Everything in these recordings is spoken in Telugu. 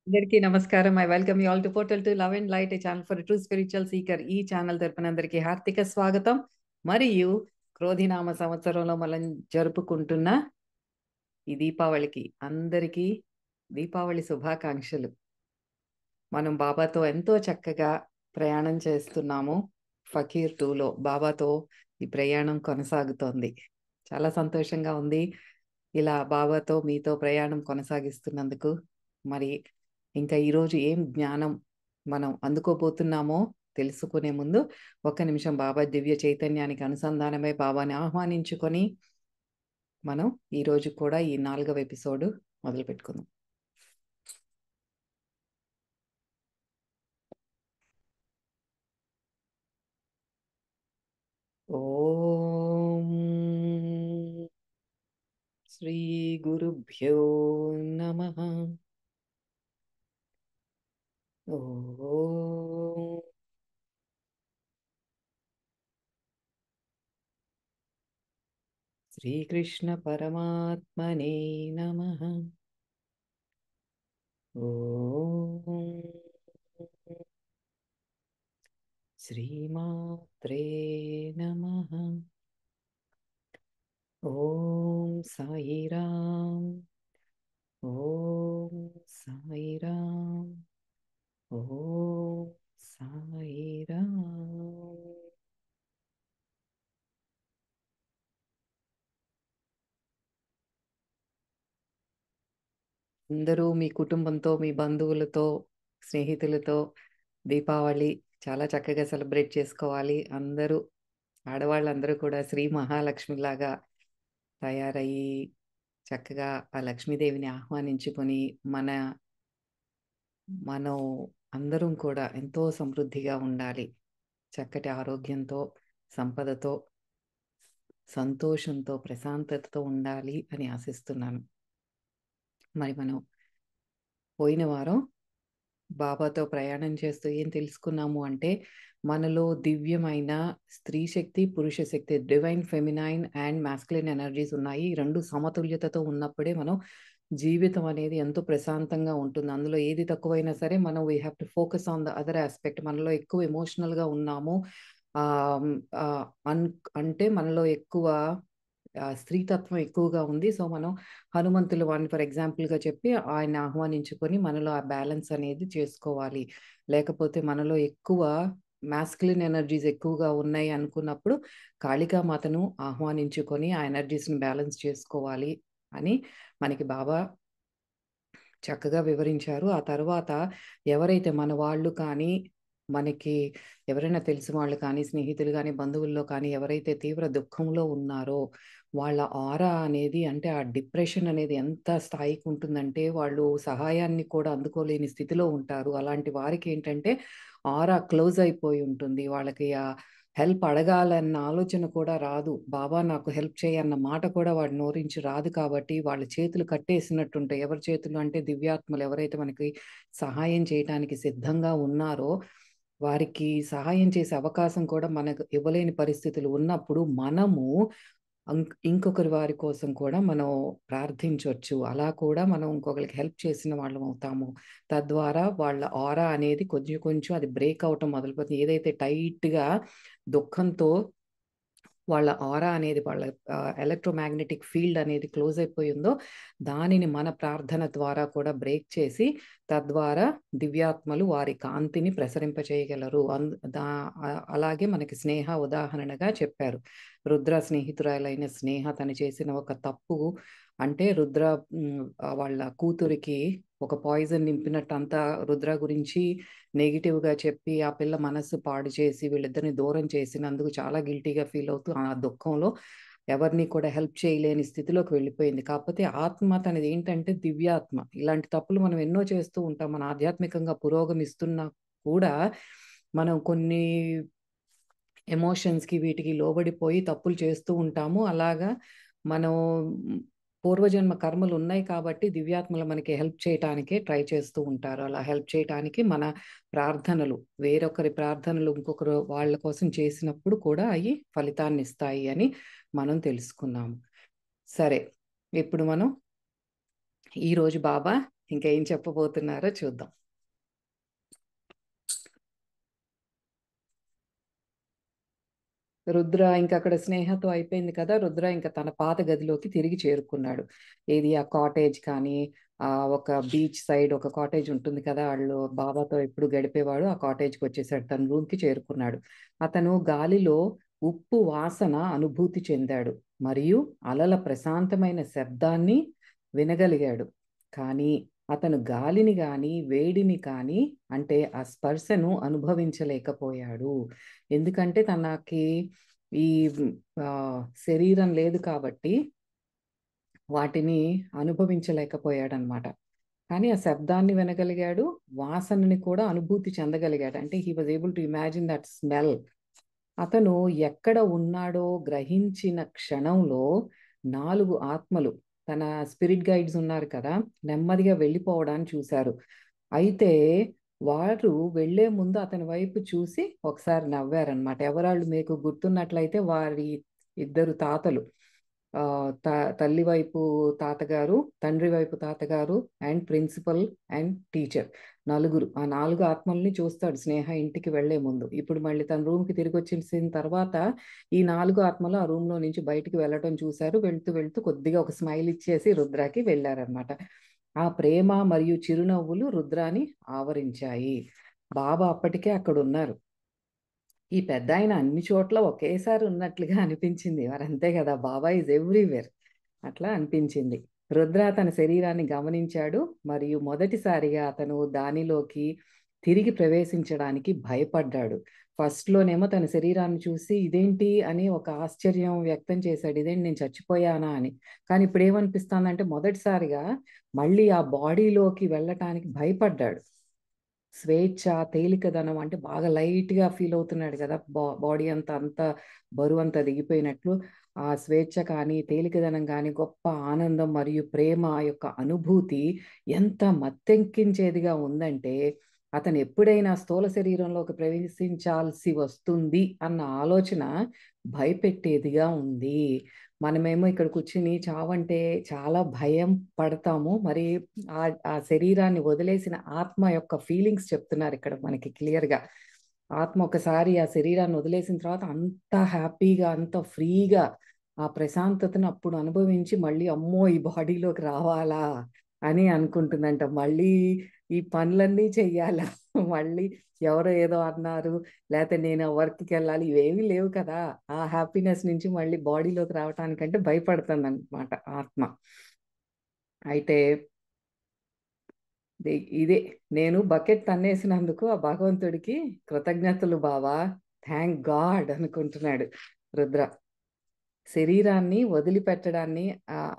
అందరికీ నమస్కారం. I welcome you all to portal to love and light, A channel for true spiritual seeker. ఈ ఛానల్ తరపున అందరికీ హార్దిక స్వాగతం. మరియు క్రోధినామ సంవత్సరంలో మనం జరుపుకుంటున్న ఈ దీపావళికి అందరికీ దీపావళి శుభాకాంక్షలు. మనం బాబాతో ఎంతో చక్కగా ప్రయాణం చేస్తున్నాము. ఫకీర్ 2లో బాబాతో ఈ ప్రయాణం కొనసాగుతోంది. చాలా సంతోషంగా ఉంది. ఇలా బాబాతో మీతో ప్రయాణం కొనసాగిస్తున్నందుకు. మరి ఇంకా ఈరోజు ఏం జ్ఞానం మనం అందుకోబోతున్నామో తెలుసుకునే ముందు ఒక్క నిమిషం బాబా దివ్య చైతన్యానికి అనుసంధానమై బాబాని ఆహ్వానించుకొని మనం ఈరోజు కూడా ఈ 4వ ఎపిసోడ్ మొదలు పెట్టుకుందాం. ఓం శ్రీ గురుభ్యో నమః. ఓం శ్రీకృష్ణ పరమాత్మనే నమః. ఓం శ్రీమాత్రే నమః. ఓం సాయిరామ్. ఓం సాయిరామ్. ఓం సాయిరామ్. అందరూ మీ కుటుంబంతో, మీ బంధువులతో, స్నేహితులతో దీపావళి చాలా చక్కగా సెలబ్రేట్ చేసుకోవాలి. అందరూ ఆడవాళ్ళందరూ కూడా శ్రీ మహాలక్ష్మిలాగా తయారయ్యి చక్కగా ఆ లక్ష్మీదేవిని ఆహ్వానించుకొని మనం అందరం కూడా ఎంతో సమృద్ధిగా ఉండాలి. చక్కటి ఆరోగ్యంతో, సంపదతో, సంతోషంతో, ప్రశాంతతతో ఉండాలి అని ఆశిస్తున్నాను. మరి మనం పోయిన వారం బాబాతో ప్రయాణం చేస్తూ ఏం తెలుసుకున్నాము అంటే, మనలో దివ్యమైన స్త్రీ శక్తి, పురుష శక్తి, divine feminine and masculine energies ఉన్నాయి. ఈ 2 సమతుల్యతతో ఉన్నప్పుడే మనం జీవితం అనేది ఎంతో ప్రశాంతంగా ఉంటుంది. అందులో ఏది తక్కువైనా సరే మనం we have to focus on the other aspect. మనలో ఎక్కువ ఎమోషనల్‌గా ఉన్నాము. ఆహ్, ఆహ్, అన్ అంటే మనలో ఎక్కువ స్త్రీతత్వం ఎక్కువగా ఉంది. సో, మనం హనుమంతుల వారిని ఫర్ ఎగ్జాంపుల్‌గా చెప్పి ఆయన్ని ఆహ్వానించుకొని మనలో ఆ బ్యాలెన్స్ అనేది చేసుకోవాలి. లేకపోతే మనలో ఎక్కువ మాస్కులిన్ ఎనర్జీస్ ఎక్కువగా ఉన్నాయి అనుకున్నప్పుడు కాళికామాతను ఆహ్వానించుకొని ఆ ఎనర్జీస్‌ని బ్యాలెన్స్ చేసుకోవాలి అని మనకి బాబా చక్కగా వివరించారు. ఆ తర్వాత ఎవరైతే మన వాళ్ళు కానీ, మనకి ఎవరైనా తెలిసిన వాళ్ళు కానీ, స్నేహితులు గానీ, బంధువుల్లో కానీ ఎవరైతే తీవ్ర దుఃఖంలో ఉన్నారో, వాళ్ళ ఆరా అనేది అంటే ఆ డిప్రెషన్ అనేది ఎంత స్థాయికి ఉంటుందంటే, వాళ్ళు సహాయాన్ని కూడా అందుకోలేని స్థితిలో ఉంటారు. అలాంటి వారికేంటంటే ఆరా క్లోజ్ అయిపోయి ఉంటుంది. వాళ్ళకి హెల్ప్ అడగాలన్న ఆలోచన కూడా రాదు. బాబా నాకు హెల్ప్ చెయ్యి అన్న మాట కూడా వాడి నోరించి రాదు కాబట్టి, వాళ్ళ చేతులు కట్టేసినట్టుంటాయి. ఎవరి చేతులు అంటే దివ్యాత్మలు ఎవరైతే మనకి సహాయం చేయటానికి సిద్ధంగా ఉన్నారో, వారికి సహాయం చేసే అవకాశం కూడా మనకు ఇవ్వలేని పరిస్థితులు ఉన్నప్పుడు, మనము ఇంకొకరి వారి కోసం కూడా మనం ప్రార్థించొచ్చు. అలా కూడా మనం ఇంకొకళ్ళకి హెల్ప్ చేసిన వాళ్ళమవుతాము. తద్వారా వాళ్ళ ఆరా అనేది కొంచెం కొంచెం అది బ్రేక్ అవ్వటం మొదలుపెడుతుంది. ఏదైతే టైట్‌గా దుఃఖంతో వాళ్ళ ఆరా అనేది వాళ్ళ ఎలక్ట్రోమాగ్నెటిక్ ఫీల్డ్ అనేది క్లోజ్ అయిపోయిందో, దానిని మన ప్రార్థన ద్వారా కూడా బ్రేక్ చేసి, తద్వారా దివ్యాత్మలు వారి కాంతిని ప్రసరింపచేయగలరు. అలాగే మనకి స్నేహ ఉదాహరణగా చెప్పారు. రుద్ర స్నేహితురాలైన స్నేహ తను చేసిన ఒక తప్పు అంటే రుద్ర వాళ్ళ కూతురికి ఒక పాయిజన్ నింపినట్టు అంతా రుద్ర గురించి నెగెటివ్‌గా చెప్పి, ఆ పిల్ల మనస్సు పాడు చేసి, వీళ్ళిద్దరిని దూరం చేసినందుకు చాలా గిల్టీ‌గా ఫీల్ అవుతూ, ఆ దుఃఖంలో ఎవరిని కూడా హెల్ప్ చేయలేని స్థితిలోకి వెళ్ళిపోయింది. కాకపోతే ఆత్మ తనదేంటంటే దివ్యాత్మ. ఇలాంటి తప్పులు మనం ఎన్నో చేస్తూ ఉంటాం. మన ఆధ్యాత్మికంగా పురోగమిస్తున్నా కూడా, మనం కొన్ని ఎమోషన్స్‌కి వీటికి లోబడిపోయి తప్పులు చేస్తూ ఉంటాము. అలాగా మనం పూర్వజన్మ కర్మలున్నాయి కాబట్టి దివ్యాత్మలు మనకి హెల్ప్ చేయటానికే ట్రై చేస్తూ ఉంటారు. అలా హెల్ప్ చేయటానికి మన ప్రార్థనలు, వేరొకరి ప్రార్థనలు ఇంకొకరు వాళ్ళ కోసం చేసినప్పుడు కూడా అయి ఫలితాన్నిస్తాయి అని మనం తెలుసుకున్నాము. సరే, ఇప్పుడు మనం ఈరోజు బాబా ఇంకేం చెప్పబోతున్నారో చూద్దాం. రుద్ర ఇంకా అక్కడ స్నేహతో అయిపోయింది కదా. రుద్ర ఇంకా తన పాత గదిలోకి తిరిగి చేరుకున్నాడు. ఏది ఆ కాటేజ్ కానీ, ఒక బీచ్ సైడ్ ఒక కాటేజ్ ఉంటుంది కదా, వాళ్ళు బాబాతో ఎప్పుడు గడిపేవాడు. ఆ కాటేజ్కి వచ్చేసాడు, తన రూమ్కి చేరుకున్నాడు. అతను గాలిలో ఉప్పు వాసన అనుభూతి చెందాడు మరియు అలల ప్రశాంతమైన శబ్దాన్ని వినగలిగాడు. కానీ అతను గాలిని కానీ వేడిని కానీ, అంటే ఆ స్పర్శను అనుభవించలేకపోయాడు. ఎందుకంటే తనకి ఈ శరీరం లేదు కాబట్టి వాటిని అనుభవించలేకపోయాడనమాట. కానీ ఆ శబ్దాన్ని వినగలిగాడు, వాసనని కూడా అనుభూతి చెందగలిగాడు. అంటే he was able to imagine that smell. అతను ఎక్కడ ఉన్నాడో గ్రహించిన క్షణంలో 4 ఆత్మలు, తన స్పిరిట్ గైడ్స్ ఉన్నారు కదా, నెమ్మదిగా వెళ్ళిపోవడాన్ని చూశారు. అయితే వారు వెళ్లే ముందు అతని వైపు చూసి ఒకసారి నవ్వారనమాట. ఎవరాళ్ళు మీకు గుర్తున్నట్లయితే వారి 2 తాతలు, తల్లి వైపు తాతగారు, తండ్రి వైపు తాతగారు అండ్ ప్రిన్సిపల్ అండ్ టీచర్, నలుగురు. ఆ 4 ఆత్మల్ని చూస్తాడు స్నేహ ఇంటికి వెళ్లే ముందు. ఇప్పుడు మళ్ళీ తన రూమ్కి తిరిగి వచ్చేసిన తర్వాత ఈ 4 ఆత్మలు ఆ రూమ్లో నుంచి బయటికి వెళ్ళటం చూశారు. వెళ్తూ వెళ్తూ కొద్దిగా ఒక స్మైల్ ఇచ్చేసి రుద్రాకి వెళ్ళారనమాట. ఆ ప్రేమ మరియు చిరునవ్వులు రుద్రాని ఆవరించాయి. బాబా అప్పటికే అక్కడ ఉన్నారు. ఈ పెద్దాయన అన్ని చోట్ల ఒకేసారి ఉన్నట్లుగా అనిపించింది. మరంతే కదా, బాబా ఈజ్ ఎవ్రీవేర్. అట్లా అనిపించింది. రుద్ర తన శరీరాన్ని గమనించాడు మరియు మొదటిసారిగా అతను దానిలోకి తిరిగి ప్రవేశించడానికి భయపడ్డాడు. ఫస్ట్లోనేమో తన శరీరాన్ని చూసి ఇదేంటి అని ఒక ఆశ్చర్యం వ్యక్తం చేశాడు. ఇదేంటి, నేను చచ్చిపోయానా అని. కానీ ఇప్పుడు ఏమనిపిస్తుందంటే మొదటిసారిగా మళ్ళీ ఆ బాడీలోకి వెళ్ళటానికి భయపడ్డాడు. స్వేచ్ఛ, తేలికదనం, అంటే బాగా లైట్గా ఫీల్ అవుతున్నాడు కదా, బాడీ అంత బరువు అంతా దిగిపోయినట్లు. ఆ స్వేచ్ఛ కానీ, తేలికదనం కానీ, గొప్ప ఆనందం మరియు ప్రేమ యొక్క అనుభూతి ఎంత మత్తెక్కించేదిగా ఉందంటే, అతను ఎప్పుడైనా స్థూల శరీరంలోకి ప్రవేశించాల్సి వస్తుంది అన్న ఆలోచన భయపెట్టేదిగా ఉంది. మనమేమో ఇక్కడ కూర్చుని చావంటే చాలా భయం పడతాము. మరి ఆ శరీరాన్ని వదిలేసిన ఆత్మ యొక్క ఫీలింగ్స్ చెప్తున్నారు ఇక్కడ మనకి క్లియర్గా. ఆత్మ ఒకసారి ఆ శరీరాన్ని వదిలేసిన తర్వాత అంత హ్యాపీగా, అంత ఫ్రీగా ఆ ప్రశాంతతను అప్పుడు అనుభవించి మళ్ళీ అమ్మో ఈ బాడీలోకి రావాలా అని అనుకుంటుందంట. మళ్ళీ ఈ పనులన్నీ చెయ్యాలా, మళ్ళీ ఎవరో ఏదో అన్నారు, లేకపోతే నేను వర్క్కి వెళ్ళాలి, ఇవేమీ లేవు కదా. ఆ హ్యాపీనెస్ నుంచి మళ్ళీ బాడీలోకి రావటానికంటే భయపడుతుంది అనమాట ఆత్మ. అయితే ఇదే, నేను బకెట్ తన్నేసినందుకు ఆ భగవంతుడికి కృతజ్ఞతలు బావా, థ్యాంక్ గాడ్ అనుకుంటున్నాడు రుద్ర. శరీరాన్ని వదిలిపెట్టడాన్ని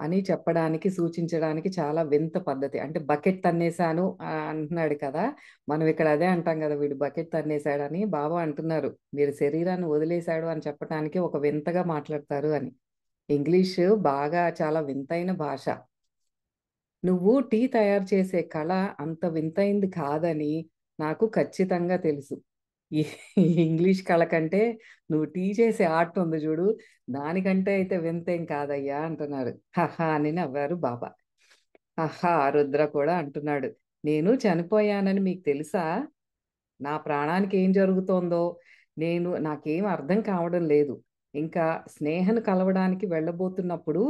అని చెప్పడానికి, సూచించడానికి చాలా వింత పద్ధతి. అంటే బకెట్ తన్నేశాను అంటున్నాడు కదా, మనం ఇక్కడ అదే అంటాం కదా, వీడు బకెట్ తన్నేశాడని. బాబా అంటున్నారు మీరు శరీరాన్ని వదిలేశాడు అని చెప్పడానికి ఒక వింతగా మాట్లాడతారు అని. ఇంగ్లీష్ బాగా చాలా వింతైన భాష. నువ్వు టీ తయారు చేసే కళ అంత వింతైంది కాదని నాకు ఖచ్చితంగా తెలుసు. ఈ ఇంగ్లీష్ కళ కంటే నువ్వు టీ చేసే ఆర్ట్ ఉంది చూడు, దానికంటే అయితే వింతేం కాదయ్యా అంటున్నారు. హహా అని నవ్వారు బాబా. హహా, రుద్ర కూడా అంటున్నాడు, నేను చనిపోయానని మీకు తెలుసా? నా ప్రాణానికి ఏం జరుగుతోందో నాకేం అర్థం కావడం లేదు. ఇంకా స్నేహను కలవడానికి వెళ్ళబోతున్నప్పుడు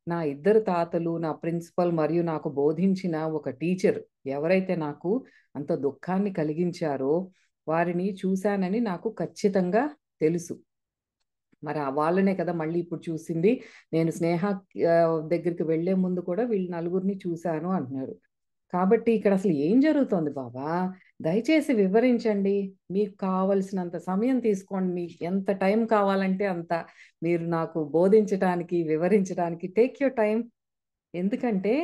నా 2 తాతలు, నా ప్రిన్సిపల్ మరియు నాకు బోధించిన ఒక టీచర్ ఎవరైతే నాకు అంత దుఃఖాన్ని కలిగించారో వారిని చూశానని నాకు ఖచ్చితంగా తెలుసు. మరి వాళ్ళనే కదా మళ్ళీ ఇప్పుడు చూసింది. నేను స్నేహ దగ్గరికి వెళ్లే ముందు కూడా వీళ్ళు నలుగురిని చూశాను అంటున్నారు. కాబట్టి ఇక్కడ అసలు ఏం జరుగుతోంది బాబా? దయచేసి వివరించండి. మీకు కావలసినంత సమయం తీసుకోండి. మీకు ఎంత టైం కావాలంటే అంత మీరు నాకు బోధించటానికి, వివరించడానికి టేక్ యూర్ టైం. ఎందుకంటే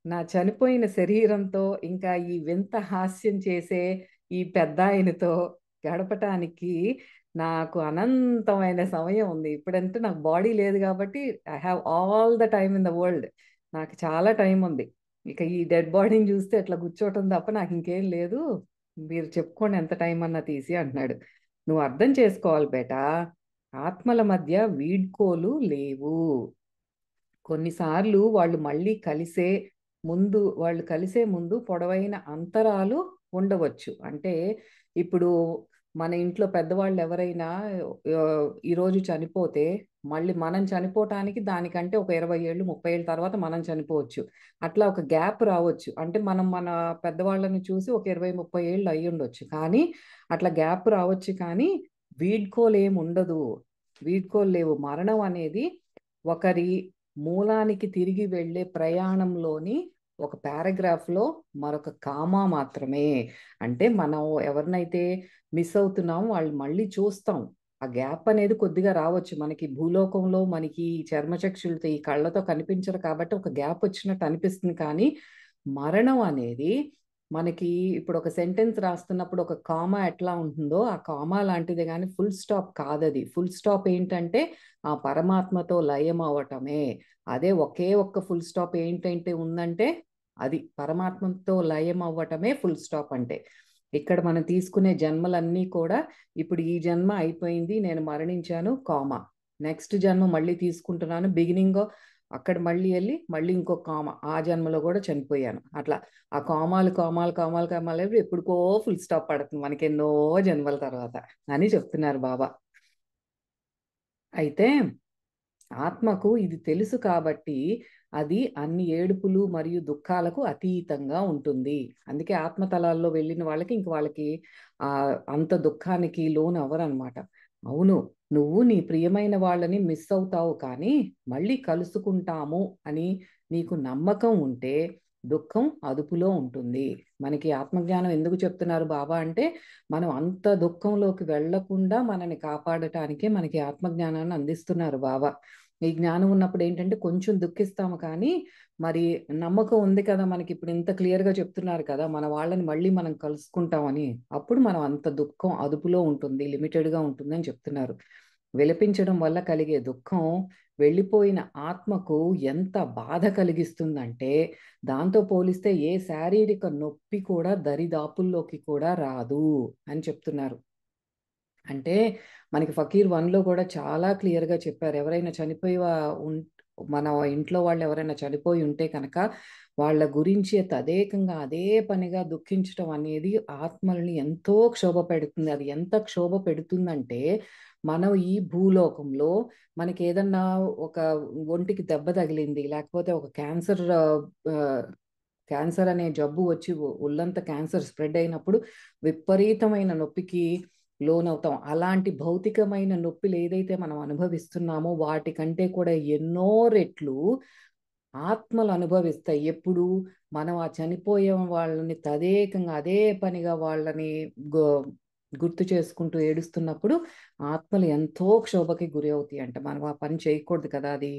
నా చనిపోయిన శరీరంతో ఇంకా ఈ వింత హాస్యం చేసే ఈ పెద్దాయనతో గడపటానికి నాకు అనంతమైన సమయం ఉంది. ఇప్పుడంటే నాకు బాడీ లేదు కాబట్టి I have all the time in the world. నాకు చాలా టైం ఉంది. ఇక ఈ డెడ్ బాడీని చూస్తే అట్లా కూర్చోవటం తప్ప నాకు ఇంకేం లేదు. మీరు చెప్పుకోండి ఎంత టైం అన్నా తీసి అంటున్నాడు. నువ్వు అర్థం చేసుకోవాలి బేటా, ఆత్మల మధ్య వీడ్కోలు లేవు. కొన్నిసార్లు వాళ్ళు మళ్ళీ కలిసే ముందు వాళ్ళు కలిసే ముందు పొడవైన అంతరాలు ఉండవచ్చు. అంటే ఇప్పుడు మన ఇంట్లో పెద్దవాళ్ళు ఎవరైనా ఈరోజు చనిపోతే మళ్ళీ మనం చనిపోవటానికి దానికంటే ఒక 20 ఏళ్ళు 30 ఏళ్ళ తర్వాత మనం చనిపోవచ్చు. అట్లా ఒక గ్యాప్ రావచ్చు. అంటే మనం మన పెద్దవాళ్ళని చూసి ఒక 20, 30 ఏళ్ళు అయ్యుండొచ్చు. కానీ అట్లా గ్యాప్ రావచ్చు, కానీ వీడ్కోలేమి ఉండదు. వీడ్కోలు లేవు. మరణం అనేది ఒకరి మూలానికి తిరిగి వెళ్ళే ప్రయాణంలోని ఒక పారాగ్రాఫ్‌లో మరొక కామా మాత్రమే. అంటే మనం ఎవరినైతే మిస్ అవుతున్నామో వాళ్ళు మళ్ళీ చూస్తాం. ఆ గ్యాప్ అనేది కొద్దిగా రావచ్చు. మనకి భూలోకంలో మనకి ఈ చర్మచక్షులతో, ఈ కళ్ళతో కనిపించరు కాబట్టి ఒక గ్యాప్ వచ్చినట్టు అనిపిస్తుంది. కానీ మరణం అనేది మనకి ఇప్పుడు ఒక సెంటెన్స్ రాస్తున్నప్పుడు ఒక కామా ఎట్లా ఉంటుందో ఆ కామా లాంటిదే, గానీ ఫుల్ స్టాప్ కాదది. ఫుల్ స్టాప్ ఏంటంటే ఆ పరమాత్మతో లయం అవ్వటమే. అదే ఒకే ఒక్క ఫుల్ స్టాప్ ఏంటంటే ఉందంటే అది పరమాత్మతో లయం అవ్వటమే ఫుల్ స్టాప్ అంటే. ఇక్కడ మనం తీసుకునే జన్మలన్నీ కూడా ఇప్పుడు ఈ జన్మ అయిపోయింది, నేను మరణించాను, కామా. నెక్స్ట్ జన్మ మళ్ళీ తీసుకుంటున్నాను, బిగినింగ్ అక్కడ మళ్ళీ వెళ్ళి మళ్ళీ ఇంకో కామా, ఆ జన్మలో కూడా చనిపోయాను. అట్లా ఆ కామాలు కామాలు కామాలు కామాలు ఎప్పుడుకో ఫుల్ స్టాప్ పడుతుంది మనకి ఎన్నో జన్మల తర్వాత అని చెప్తున్నారు బాబా. అయితే ఆత్మకు ఇది తెలుసు కాబట్టి అది అన్ని ఏడుపులు మరియు దుఃఖాలకు అతీతంగా ఉంటుంది. అందుకే ఆత్మతలాల్లో వెళ్ళిన వాళ్ళకి ఇంక వాళ్ళకి అంత దుఃఖానికి లోను అవ్వరనమాట. అవును, నువ్వు నీ ప్రియమైన వాళ్ళని మిస్ అవుతావు, కానీ మళ్ళీ కలుసుకుంటాము అని నీకు నమ్మకం ఉంటే దుఃఖం అదుపులో ఉంటుంది. మనకి ఆత్మజ్ఞానం ఎందుకు చెప్తున్నారు బాబా అంటే, మనం అంత దుఃఖంలోకి వెళ్లకుండా మనని కాపాడటానికే మనకి ఆత్మజ్ఞానాన్ని అందిస్తున్నారు బాబా. ఈ జ్ఞానం ఉన్నప్పుడు ఏంటంటే కొంచెం దుఃఖిస్తాము, కానీ మరి నమ్మకం ఉంది కదా మనకి, ఇప్పుడు ఇంత క్లియర్గా చెప్తున్నారు కదా మన వాళ్ళని మళ్ళీ మనం కలుసుకుంటామని. అప్పుడు మనం అంత దుఃఖం అదుపులో ఉంటుంది, లిమిటెడ్గా ఉంటుంది అని చెప్తున్నారు. విలపించడం వల్ల కలిగే దుఃఖం వెళ్ళిపోయిన ఆత్మకు ఎంత బాధ కలిగిస్తుందంటే దాంతో పోలిస్తే ఏ శారీరక నొప్పి కూడా దరిదాపుల్లోకి కూడా రాదు అని చెప్తున్నారు. అంటే మనకి ఫకీర్ 1లో కూడా చాలా క్లియర్‌గా చెప్పారు. ఎవరైనా చనిపోయి మన ఇంట్లో వాళ్ళు ఎవరైనా చనిపోయి ఉంటే కనుక వాళ్ళ గురించి తదేకంగా అదే పనిగా దుఃఖించటం అనేది ఆత్మల్ని ఎంతో క్షోభ పెడుతుంది. అది ఎంత క్షోభ పెడుతుందంటే, మనం ఈ భూలోకంలో మనకేదన్నా ఒక ఒంటికి దెబ్బ తగిలింది, లేకపోతే ఒక క్యాన్సర్ అనే జబ్బు వచ్చి ఒళ్ళంతా క్యాన్సర్ స్ప్రెడ్ అయినప్పుడు విపరీతమైన నొప్పికి లోనవుతాం. అలాంటి భౌతికమైన నొప్పులు ఏదైతే మనం అనుభవిస్తున్నామో వాటికంటే కూడా ఎన్నో రెట్లు ఆత్మలు అనుభవిస్తాయి. ఎప్పుడు మనం ఆ చనిపోయే వాళ్ళని తదేకంగా అదే పనిగా వాళ్ళని గు గుర్తు చేసుకుంటూ ఏడుస్తున్నప్పుడు ఆత్మలు ఎంతో క్షోభకి గురి అవుతాయంట. మనం ఆ పని చేయకూడదు కదా! అది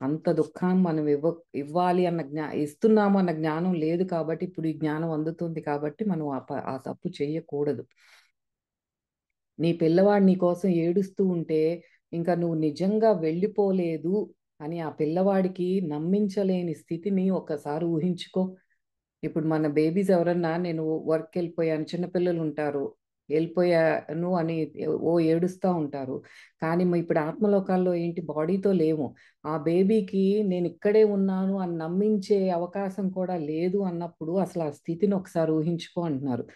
అంత దుఃఖాన్ని మనం ఇవ్వాలి అన్న ఇస్తున్నాము అన్న జ్ఞానం లేదు కాబట్టి, ఇప్పుడు ఈ జ్ఞానం అందుతుంది కాబట్టి మనం ఆ తప్పు చేయకూడదు. నీ పిల్లవాడు నీ కోసం ఏడుస్తూ ఉంటే ఇంకా నువ్వు నిజంగా వెళ్ళిపోలేదు అని ఆ పిల్లవాడికి నమ్మించలేని స్థితిని ఒక్కసారి ఊహించుకో. ఇప్పుడు మన బేబీస్ ఎవరన్నా నేను వర్క్‌కి వెళ్ళిపోయాను, చిన్నపిల్లలు ఉంటారు, వెళ్ళిపోయాను అని ఏడుస్తా ఉంటారు. కానీ ఇప్పుడు ఆత్మలోకాల్లో ఏంటి, బాడీతో లేము. ఆ బేబీకి నేను ఇక్కడే ఉన్నాను అని నమ్మించే అవకాశం కూడా లేదు అన్నప్పుడు అసలు ఆ స్థితిని ఒకసారి ఊహించుకో అంటున్నారు.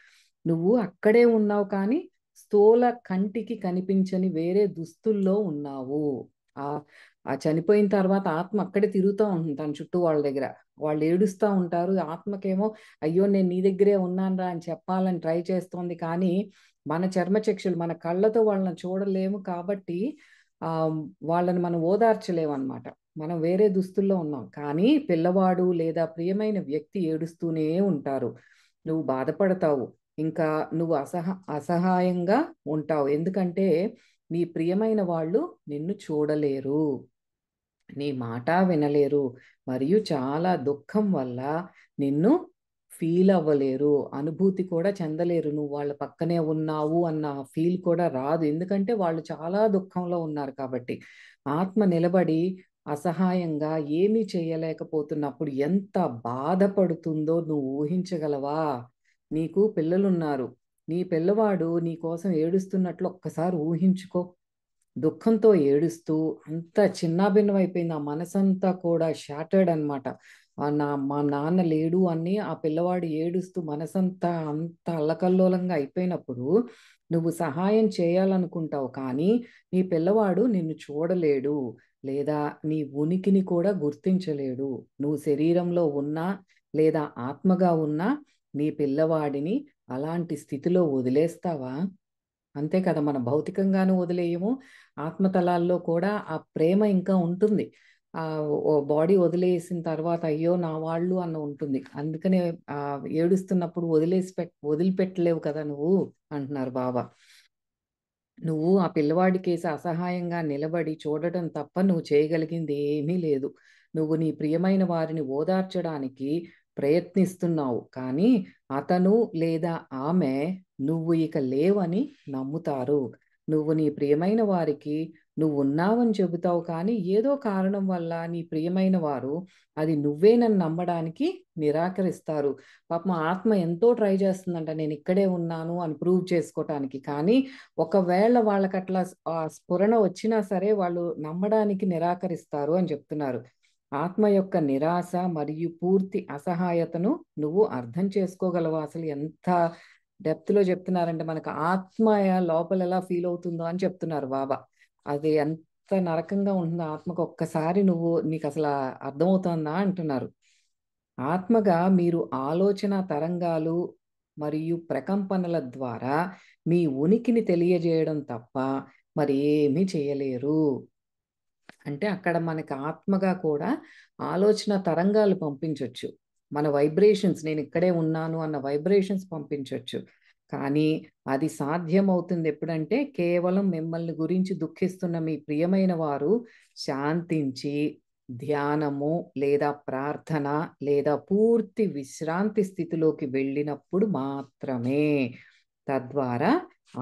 నువ్వు అక్కడే ఉన్నావు, కానీ స్థూల కంటికి కనిపించని వేరే దుస్తుల్లో ఉన్నావు. ఆహ్, ఆ చనిపోయిన తర్వాత ఆత్మ అక్కడే తిరుగుతా ఉంటుంది తన చుట్టూ వాళ్ళ దగ్గర. వాళ్ళు ఏడుస్తా ఉంటారు. ఆత్మకేమో అయ్యో! నేను నీ దగ్గరే ఉన్నానురా అని చెప్పాలని ట్రై చేస్తోంది. కానీ మన చర్మచక్షులు మన కళ్ళతో వాళ్ళని చూడలేము కాబట్టి ఆహ్, వాళ్ళని మనం ఓదార్చలేమనమాట. మనం వేరే దుస్తుల్లో ఉన్నాం. కానీ పిల్లవాడు లేదా ప్రియమైన వ్యక్తి ఏడుస్తూనే ఉంటారు. నువ్వు బాధపడతావు. ఇంకా నువ్వు అసహాయంగా ఉంటావు. ఎందుకంటే నీ ప్రియమైన వాళ్ళు నిన్ను చూడలేరు. నీ మాట వినలేరు. మరియు చాలా దుఃఖం వల్ల నిన్ను ఫీల్ అవ్వలేరు. అనుభూతి కూడా చెందలేరు. నువ్వు వాళ్ళ పక్కనే ఉన్నావు అన్న ఫీల్ కూడా రాదు. ఎందుకంటే వాళ్ళు చాలా దుఃఖంలో ఉన్నారు కాబట్టి. ఆత్మ నిలబడి అసహాయంగా ఏమీ చేయలేకపోతున్నప్పుడు ఎంత బాధపడుతుందో నువ్వు ఊహించగలవా? నీకు పిల్లలున్నారు. నీ పిల్లవాడు నీ కోసం ఏడుస్తున్నట్లు ఒక్కసారి ఊహించుకో. దుఃఖంతో ఏడుస్తూ అంతా చిన్నాభిన్నమైపోయింది. ఆ మనసంతా కూడా షాటర్డ్ అనమాట. మా నాన్న లేడు అని ఆ పిల్లవాడు ఏడుస్తూ మనసంతా అంత అల్లకల్లోలంగా అయిపోయినప్పుడు నువ్వు సహాయం చేయాలనుకుంటావు. కానీ నీ పిల్లవాడు నిన్ను చూడలేడు. లేదా నీ ఉనికిని కూడా గుర్తించలేడు. నువ్వు శరీరంలో ఉన్నా లేదా ఆత్మగా ఉన్నా నీ పిల్లవాడిని అలాంటి స్థితిలో వదిలేస్తావా? అంతే కదా! మనం భౌతికంగాను వదిలేయము. ఆత్మతలాల్లో కూడా ఆ ప్రేమ ఇంకా ఉంటుంది. ఓ బాడీ వదిలేసిన తర్వాత అయ్యో! నా వాళ్ళు అన్న ఉంటుంది. అందుకనే ఏడుస్తున్నప్పుడు వదిలిపెట్టలేవు కదా నువ్వు అంటున్నారు బాబా. నువ్వు ఆ పిల్లవాడికేసి అసహాయంగా నిలబడి చూడటం తప్ప నువ్వు చేయగలిగింది ఏమీ లేదు. నువ్వు నీ ప్రియమైన వారిని ఓదార్చడానికి ప్రయత్నిస్తున్నావు. కానీ అతను లేదా ఆమె నువ్వు ఇక లేవని నమ్ముతారు. నువ్వు నీ ప్రియమైన వారికి నువ్వున్నావని చెబుతావు కానీ ఏదో కారణం వల్ల నీ ప్రియమైన వారు అది నువ్వేనని నమ్మడానికి నిరాకరిస్తారు. పాపం ఆత్మ ఎంతో ట్రై చేస్తుందంట నేనిక్కడే ఉన్నాను అని ప్రూవ్ చేసుకోటానికి. కానీ ఒకవేళ వాళ్ళకట్లా స్ఫురణ వచ్చినా సరే వాళ్ళు నమ్మడానికి నిరాకరిస్తారు అని చెప్తున్నారు. ఆత్మ యొక్క నిరాశ మరియు పూర్తి అసహాయతను నువ్వు అర్థం చేసుకోగలవా? అసలు ఎంత డెప్త్‌లో చెప్తున్నారంటే మనకు ఆత్మ లోపల ఎలా ఫీల్ అవుతుందో అని చెప్తున్నారు బాబా. అది ఎంత నరకంగా ఉంటుందో ఆత్మకు ఒక్కసారి నీకసల అర్థమవుతోందా అంటున్నారు. ఆత్మగా మీరు ఆలోచన తరంగాలు మరియు ప్రకంపనల ద్వారా మీ ఉనికిని తెలియజేయడం తప్ప మరేమీ చేయలేరు. అంటే అక్కడ మనకి ఆత్మగా కూడా ఆలోచన తరంగాలు పంపించొచ్చు. మన వైబ్రేషన్స్ నేనిక్కడే ఉన్నాను అన్న వైబ్రేషన్స్ పంపించొచ్చు. కానీ అది సాధ్యమవుతుంది ఎప్పుడంటే కేవలం మిమ్మల్ని గురించి దుఃఖిస్తున్న మీ ప్రియమైన వారు శాంతించి ధ్యానము లేదా ప్రార్థన లేదా పూర్తి విశ్రాంతి స్థితిలోకి వెళ్ళినప్పుడు మాత్రమే. తద్వారా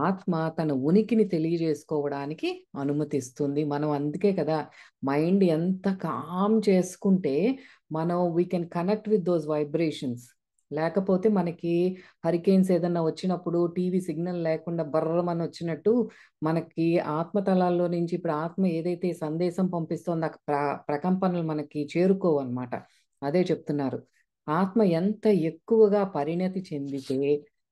ఆత్మ తన ఉనికిని తెలియజేసుకోవడానికి అనుమతిస్తుంది. మనం అందుకే కదా మైండ్ ఎంత కామ్ చేసుకుంటే we can connect with those vibrations. లేకపోతే మనకి హరికేన్స్ ఏదన్నా వచ్చినప్పుడు టీవీ సిగ్నల్ లేకుండా బర్రమని వచ్చినట్టు మనకి ఆత్మతలాల్లో నుంచి ఇప్పుడు ఆత్మ ఏదైతే సందేశం పంపిస్తోందో ప్రకంపనలు మనకి చేరుకోవన్నమాట. అదే చెప్తున్నారు. ఆత్మ ఎంత ఎక్కువగా పరిణతి చెందితే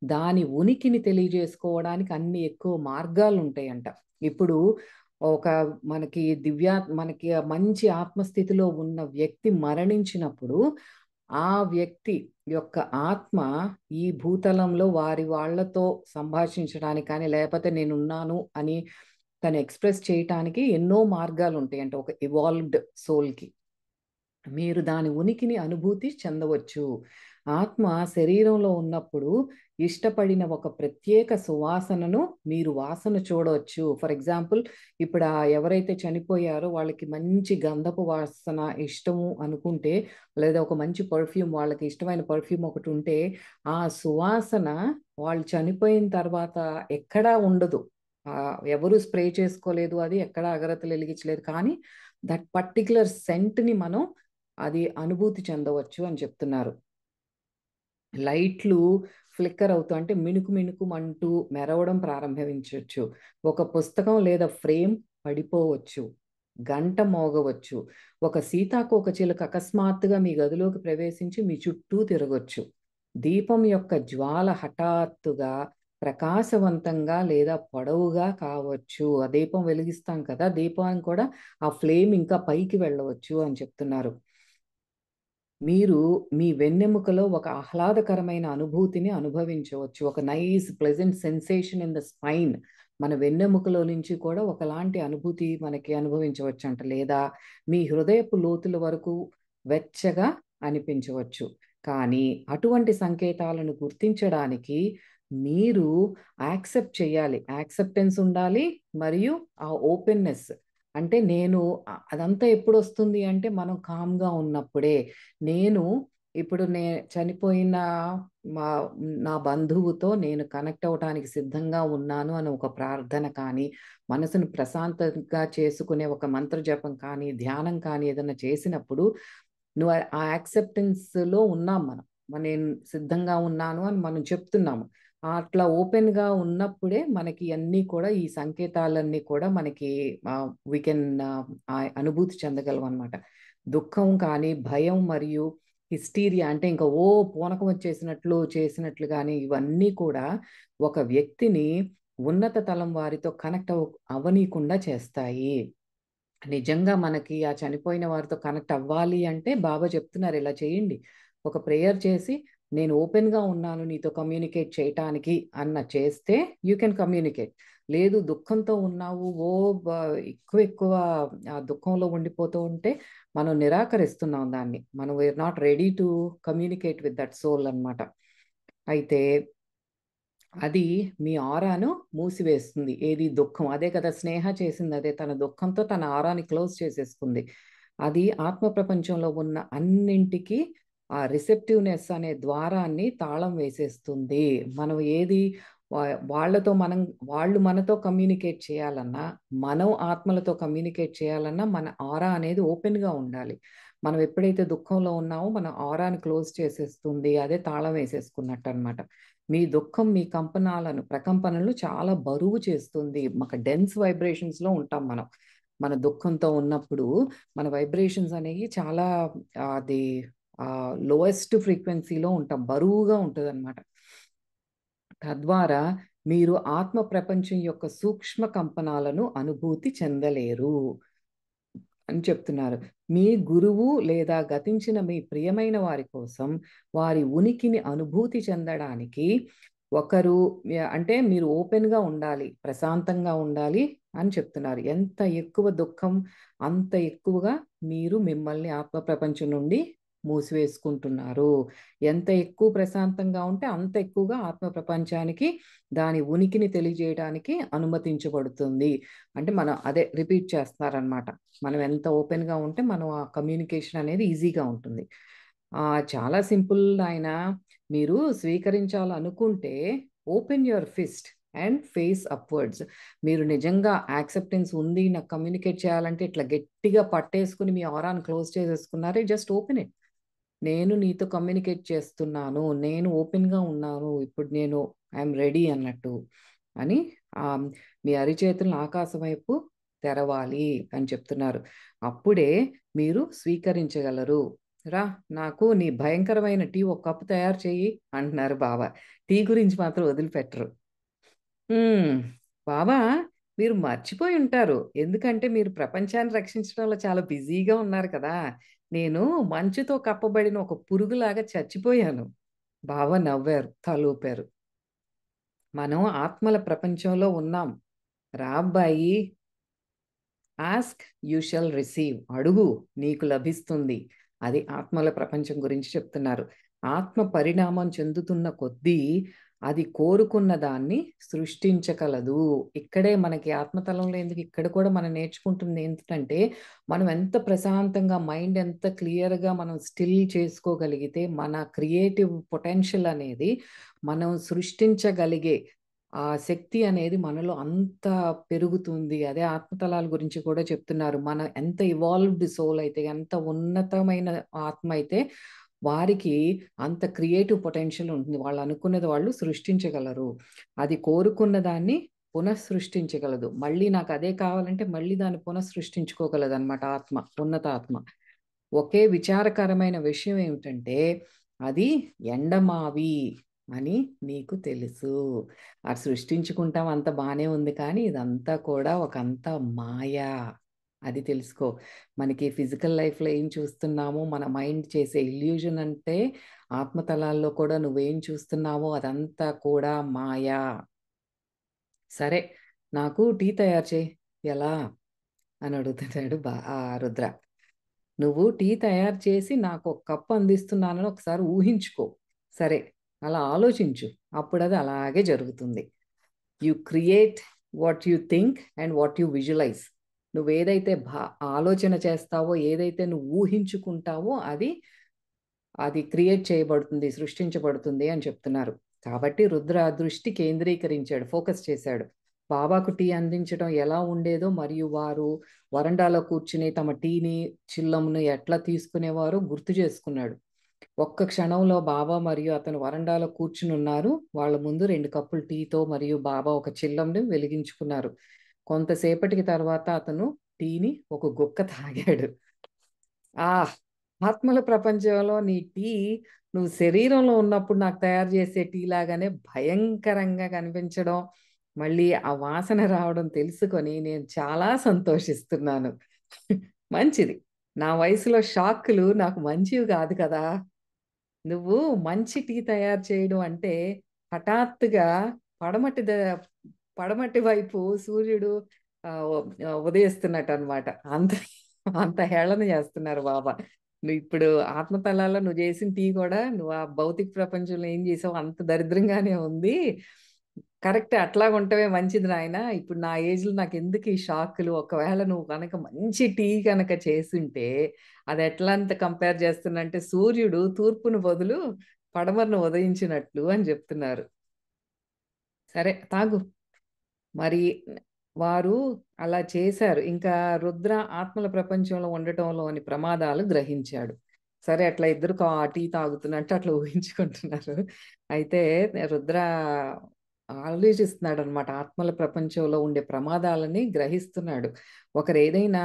దాని ఉనికిని తెలియజేసుకోవడానికి అన్ని ఎక్కువ మార్గాలుంటాయంట. ఇప్పుడు ఒక మనకి మంచి ఆత్మస్థితిలో ఉన్న వ్యక్తి మరణించినప్పుడు, ఆ వ్యక్తి యొక్క ఆత్మ ఈ భూతలంలో వాళ్ళతో సంభాషించడానికి కానీ, లేపోతే నేనున్నాను అని తను ఎక్స్‌ప్రెస్ చేయటానికి ఎన్నో మార్గాలుంటాయంట ఒక ఎవాల్వ్డ్ సోల్‌కి. మీరు దాని ఉనికిని అనుభూతి చెందవచ్చు. ఆత్మ శరీరంలో ఉన్నప్పుడు ఇష్టపడిన ఒక ప్రత్యేక సువాసనను మీరు వాసన చూడవచ్చు. ఫర్ ఎగ్జాంపుల్ ఇప్పుడు ఎవరైతే చనిపోయారో వాళ్ళకి మంచి గంధపు వాసన ఇష్టము అనుకుంటే, లేదా ఒక మంచి పర్ఫ్యూమ్ వాళ్ళకి ఇష్టమైన పర్ఫ్యూమ్ ఒకటుంటే, ఆ సువాసన వాళ్ళు చనిపోయిన తర్వాత ఎక్కడా ఉండదు. ఎవరు స్ప్రే చేసుకోలేదు. అది ఎక్కడ అగరత్తులు ఎలిగించలేదు. కానీ దట్ పర్టిక్యులర్ సెంట్‌ని మనం అది అనుభూతి చెందవచ్చు అని చెప్తున్నారు. లైట్లు ఫ్లిక్కర్ అవుతూ అంటే మిణుకుమంటూ మెరవడం ప్రారంభించొచ్చు. ఒక పుస్తకం లేదా ఫ్రేమ్ పడిపోవచ్చు. గంట మోగవచ్చు. ఒక సీతాకోకచిలుక అకస్మాత్తుగా మీ గదిలోకి ప్రవేశించి మీ చుట్టూ తిరగొచ్చు. దీపం యొక్క జ్వాల హఠాత్తుగా ప్రకాశవంతంగా లేదా పొడవుగా కావచ్చు. ఆ దీపం వెలిగిస్తాం కదా! దీపానికి కూడా ఆ ఫ్లేమ్ ఇంకా పైకి వెళ్ళవచ్చు అని చెప్తున్నారు. మీరు మీ వెన్నెముకలో ఒక ఆహ్లాదకరమైన అనుభూతిని అనుభవించవచ్చు. ఒక nice pleasant sensation in the spine. మన వెన్నెముకలో నుంచి కూడా ఒకలాంటి అనుభూతి మనకి అనుభవించవచ్చంట. లేదా మీ హృదయపు లోతుల వరకు వెచ్చగా అనిపించవచ్చు. కానీ అటువంటి సంకేతాలను గుర్తించడానికి మీరు యాక్సెప్ట్ చేయాలి. యాక్సెప్టెన్స్ ఉండాలి. మరియు ఆ ఓపెన్‌నెస్. అంటే అదంతా ఎప్పుడొస్తుంది అంటే మనం కామ్‌గా ఉన్నప్పుడే. నేను ఇప్పుడు చనిపోయిన మా నా బంధువుతో నేను కనెక్ట్ అవ్వటానికి సిద్ధంగా ఉన్నాను అని ఒక ప్రార్థన కానీ, మనసును ప్రశాంతంగా చేసుకునే ఒక మంత్ర జపం కానీ, ధ్యానం కానీ ఏదన్నా చేసినప్పుడు ఆ యాక్సెప్టెన్స్‌లో ఉన్నాం మనం. నేను సిద్ధంగా ఉన్నాను అని మనం చెప్తున్నాము. అట్లా ఓపెన్‌గా ఉన్నప్పుడే మనకి అన్నీ కూడా ఈ సంకేతాలన్నీ కూడా మనకి వి కెన్ అనుభూతి చెందగలం అన్నమాట. దుఃఖం కానీ, భయం మరియు హిస్టీరియా అంటే ఇంకా పూనకం వచ్చేసినట్లు చేసినట్లు కానీ ఇవన్నీ కూడా ఒక వ్యక్తిని ఉన్నత తలం వారితో కనెక్ట్ అవ్వనీయకుండా చేస్తాయి. నిజంగా మనకి ఆ చనిపోయిన వారితో కనెక్ట్ అవ్వాలి అంటే బాబా చెప్తున్నారు ఇలా చేయండి. ఒక ప్రేయర్ చేసి నేను ఓపెన్‌గా ఉన్నాను నీతో కమ్యూనికేట్ చేయటానికి అన్న చేస్తే యూ కెన్ కమ్యూనికేట్. లేదు దుఃఖంతో ఉన్నావు బ ఎక్కువ ఆ దుఃఖంలో ఉండిపోతూ ఉంటే మనం నిరాకరిస్తున్నాం దాన్ని. మనం we are not ready to communicate with that soul అన్నమాట. అయితే అది మీ ఆరాను మూసివేస్తుంది. ఏది దుఃఖం. అదే కదా స్నేహ చేసింది అదే. తన దుఃఖంతో తన ఆరాని క్లోజ్ చేసేసుకుంది. అది ఆత్మ ప్రపంచంలో ఉన్న అన్నింటికి ఆ రిసెప్టివ్‌నెస్ అనే ద్వారాన్ని తాళం వేసేస్తుంది. మనం ఏది వా వాళ్ళతో మనం వాళ్ళు మనతో కమ్యూనికేట్ చేయాలన్నా, మనం ఆత్మలతో కమ్యూనికేట్ చేయాలన్నా మన ఆరా అనేది ఓపెన్‌గా ఉండాలి. మనం ఎప్పుడైతే దుఃఖంలో ఉన్నామో మన ఆరాని క్లోజ్ చేసేస్తుంది. అదే తాళం వేసేసుకున్నట్టనమాట. మీ దుఃఖం మీ ప్రకంపనలు చాలా బరువు చేస్తుంది. డెన్స్ వైబ్రేషన్స్‌లో ఉంటాం మనం. మన దుఃఖంతో ఉన్నప్పుడు మన వైబ్రేషన్స్ అనేవి చాలా అది లోయెస్ట్ ఫ్రీక్వెన్సీలో ఉంటాం. బరువుగా ఉంటదనమాట. తద్వారా మీరు ఆత్మ ప్రపంచం యొక్క సూక్ష్మ కంపనాలను అనుభూతి చెందలేరు అని చెప్తున్నారు. మీ గురువు లేదా గతించిన మీ ప్రియమైన వారి కోసం వారి ఉనికిని అనుభూతి చెందడానికి ఒకరు అంటే మీరు ఓపెన్‌గా ఉండాలి, ప్రశాంతంగా ఉండాలి అని చెప్తున్నారు. ఎంత ఎక్కువ దుఃఖం అంత ఎక్కువగా మీరు మిమ్మల్ని ఆత్మ ప్రపంచం నుండి మూసివేసుకుంటున్నారు. ఎంత ఎక్కువ ప్రశాంతంగా ఉంటే అంత ఎక్కువగా ఆత్మ ప్రపంచానికి దాని ఉనికిని తెలియజేయడానికి అనుమతించబడుతుంది. అంటే మనం అదే రిపీట్ చేస్తున్నారనమాట. మనం ఎంత ఓపెన్‌గా ఉంటే మనం ఆ కమ్యూనికేషన్ అనేది ఈజీగా ఉంటుంది. చాలా సింపుల్ నాయనా. మీరు స్వీకరించాలనుకుంటే open your fist and face upwards. మీరు నిజంగా యాక్సెప్టెన్స్ ఉంది. నాకు కమ్యూనికేట్ చేయాలంటే ఇట్లా గట్టిగా పట్టేసుకొని మీ ఆరాని క్లోజ్ చేసేసుకున్నారే జస్ట్ ఓపెన్ ఇట్. నేను నీతో కమ్యూనికేట్ చేస్తున్నాను. నేను ఓపెన్‌గా ఉన్నాను. ఇప్పుడు నేను ఐయామ్ రెడీ అన్నట్టు అని మీ అరిచేతులను ఆకాశం వైపు తెరవాలి అని చెప్తున్నారు. అప్పుడే మీరు స్వీకరించగలరు. రా నాకు నీ భయంకరమైన టీ ఒక కప్పు తయారు చెయ్యి అంటున్నారు బాబా. టీ గురించి మాత్రం వదిలిపెట్టరు. హ్మ్. బాబా మీరు మర్చిపోయి ఉంటారు. ఎందుకంటే మీరు ప్రపంచాన్ని రక్షించడంలో చాలా బిజీగా ఉన్నారు కదా! నేను మంచుతో కప్పబడిన ఒక పురుగులాగా చచ్చిపోయాను. బావ నవ్వారు. తలూపారు. మనం ఆత్మల ప్రపంచంలో ఉన్నాం. రా అబ్బాయి ఆస్క్ యూ షల్ రిసీవ్. అడుగు నీకు లభిస్తుంది. అది ఆత్మల ప్రపంచం గురించి చెప్తున్నారు. ఆత్మ పరిణామం చెందుతున్న కొద్దీ అది కోరుకున్న దాన్ని సృష్టించగలదు. ఇక్కడే మనకి ఆత్మతలంలో ఎందుకు ఇక్కడ కూడా మనం నేర్చుకుంటుంది ఏంటంటే, మనం ఎంత ప్రశాంతంగా మైండ్ ఎంత క్లియర్‌గా మనం స్టిల్ చేసుకోగలిగితే మన క్రియేటివ్ పొటెన్షియల్ అనేది మనం సృష్టించగలిగే ఆ శక్తి అనేది మనలో అంత పెరుగుతుంది. అదే ఆత్మతలాల గురించి కూడా చెప్తున్నారు. మన ఎంత ఇవాల్వ్డ్ సోల్ అయితే, ఎంత ఉన్నతమైన ఆత్మ అయితే, వారికి అంత క్రియేటివ్ పొటెన్షియల్ ఉంటుంది. వాళ్ళు అనుకున్నది వాళ్ళు సృష్టించగలరు. అది కోరుకున్న దాన్ని పునఃసృష్టించగలదు. మళ్ళీ నాకు అదే కావాలంటే మళ్ళీ దాన్ని పునఃసృష్టించుకోగలదనమాట ఆత్మ, ఉన్నత ఆత్మ. ఒకే విచారకరమైన విషయం ఏమిటంటే, అది ఎండమావి అని నీకు తెలుసు. అది సృష్టించుకుంటాం అంత బానే ఉంది కానీ, ఇదంతా కూడా ఒకంత మాయ. అది తెలుసుకో. మనకి ఫిజికల్ లైఫ్‌లో ఏం చూస్తున్నామో, మన మైండ్ చేసే ఇల్యూజన్ అంటే, ఆత్మతలాల్లో కూడా నువ్వేం చూస్తున్నావో అదంతా కూడా మాయ. సరే, నాకు టీ తయారు చెయి. ఎలా? అని అడుగుతున్నాడు రుద్ర. నువ్వు టీ తయారు చేసి నాకొక కప్ అందిస్తున్నానని ఒకసారి ఊహించుకో. సరే, అలా ఆలోచించు. అప్పుడది అలాగే జరుగుతుంది. You create what you think and what you visualise. నువ్వేదైతే ఆలోచన చేస్తావో, ఏదైతే నువ్వు ఊహించుకుంటావో అది క్రియేట్ చేయబడుతుంది, సృష్టించబడుతుంది అని చెప్తున్నారు. కాబట్టి రుద్ర దృష్టి కేంద్రీకరించాడు, ఫోకస్ చేశాడు. బాబాకు టీ అందించడం ఎలా ఉండేదో మరియు వారు వరండాలో కూర్చుని తమ టీని, చిల్లంను ఎట్లా తీసుకునేవారో గుర్తు చేసుకున్నాడు. ఒక్క క్షణంలో బాబా మరియు అతను వరండాలో కూర్చునున్నారు. వాళ్ళ ముందు 2 కప్పులు టీతో మరియు బాబా ఒక చిల్లంని వెలిగించుకున్నారు. కొంతసేపటికి తర్వాత అతను టీని ఒక గుక్క తాగాడు. ఆహ్! ఆత్మల ప్రపంచంలో నీ టీ నువ్వు శరీరంలో ఉన్నప్పుడు నాకు తయారు చేసే టీ లాగానే భయంకరంగా కనిపించడం, మళ్ళీ ఆ వాసన రావడం తెలుసుకొని నేను చాలా సంతోషిస్తున్నాను. మంచిది. నా వయసులో షాకులు నాకు మంచివి కాదు కదా! నువ్వు మంచి టీ తయారు చేయడం అంటే హఠాత్తుగా పడమటి ద పడమటి వైపు సూర్యుడు ఉదయిస్తున్నట్టనమాట. అంత అంత హేళన చేస్తున్నారు బాబా. నువ్విప్పుడు ఆత్మ తలాల్లో నువ్వు చేసిన టీ కూడా నువ్వు ఆ భౌతిక ప్రపంచంలో ఏం చేసావో అంత దరిద్రంగానే ఉంది. కరెక్టే అట్లాగుంటమే మంచిది నాయనా. ఇప్పుడు నా ఏజ్‌లో నాకెందుకు ఈ షాకులు. ఒకవేళ నువ్వు గనక మంచి టీ గనక చేసుంటే అదెట్లంత కంపేర్ చేస్తున్నంటే సూర్యుడు తూర్పును బదులు పడమరను ఉదయించినట్లు అని జెప్తున్నారు. సరే తాగు. మరి వారు అలా చేశారు. ఇంకా రుద్ర ఆత్మల ప్రపంచంలో ఉండటంలోని ప్రమాదాలు గ్రహించాడు. సరే అట్లా ఇద్దరు టీ తాగుతున్నట్టు అట్లా ఊహించుకుంటున్నారు. అయితే రుద్ర ఆలోచిస్తున్నాడనమాట. ఆత్మల ప్రపంచంలో ఉండే ప్రమాదాలని గ్రహిస్తున్నాడు. ఒకరేదైనా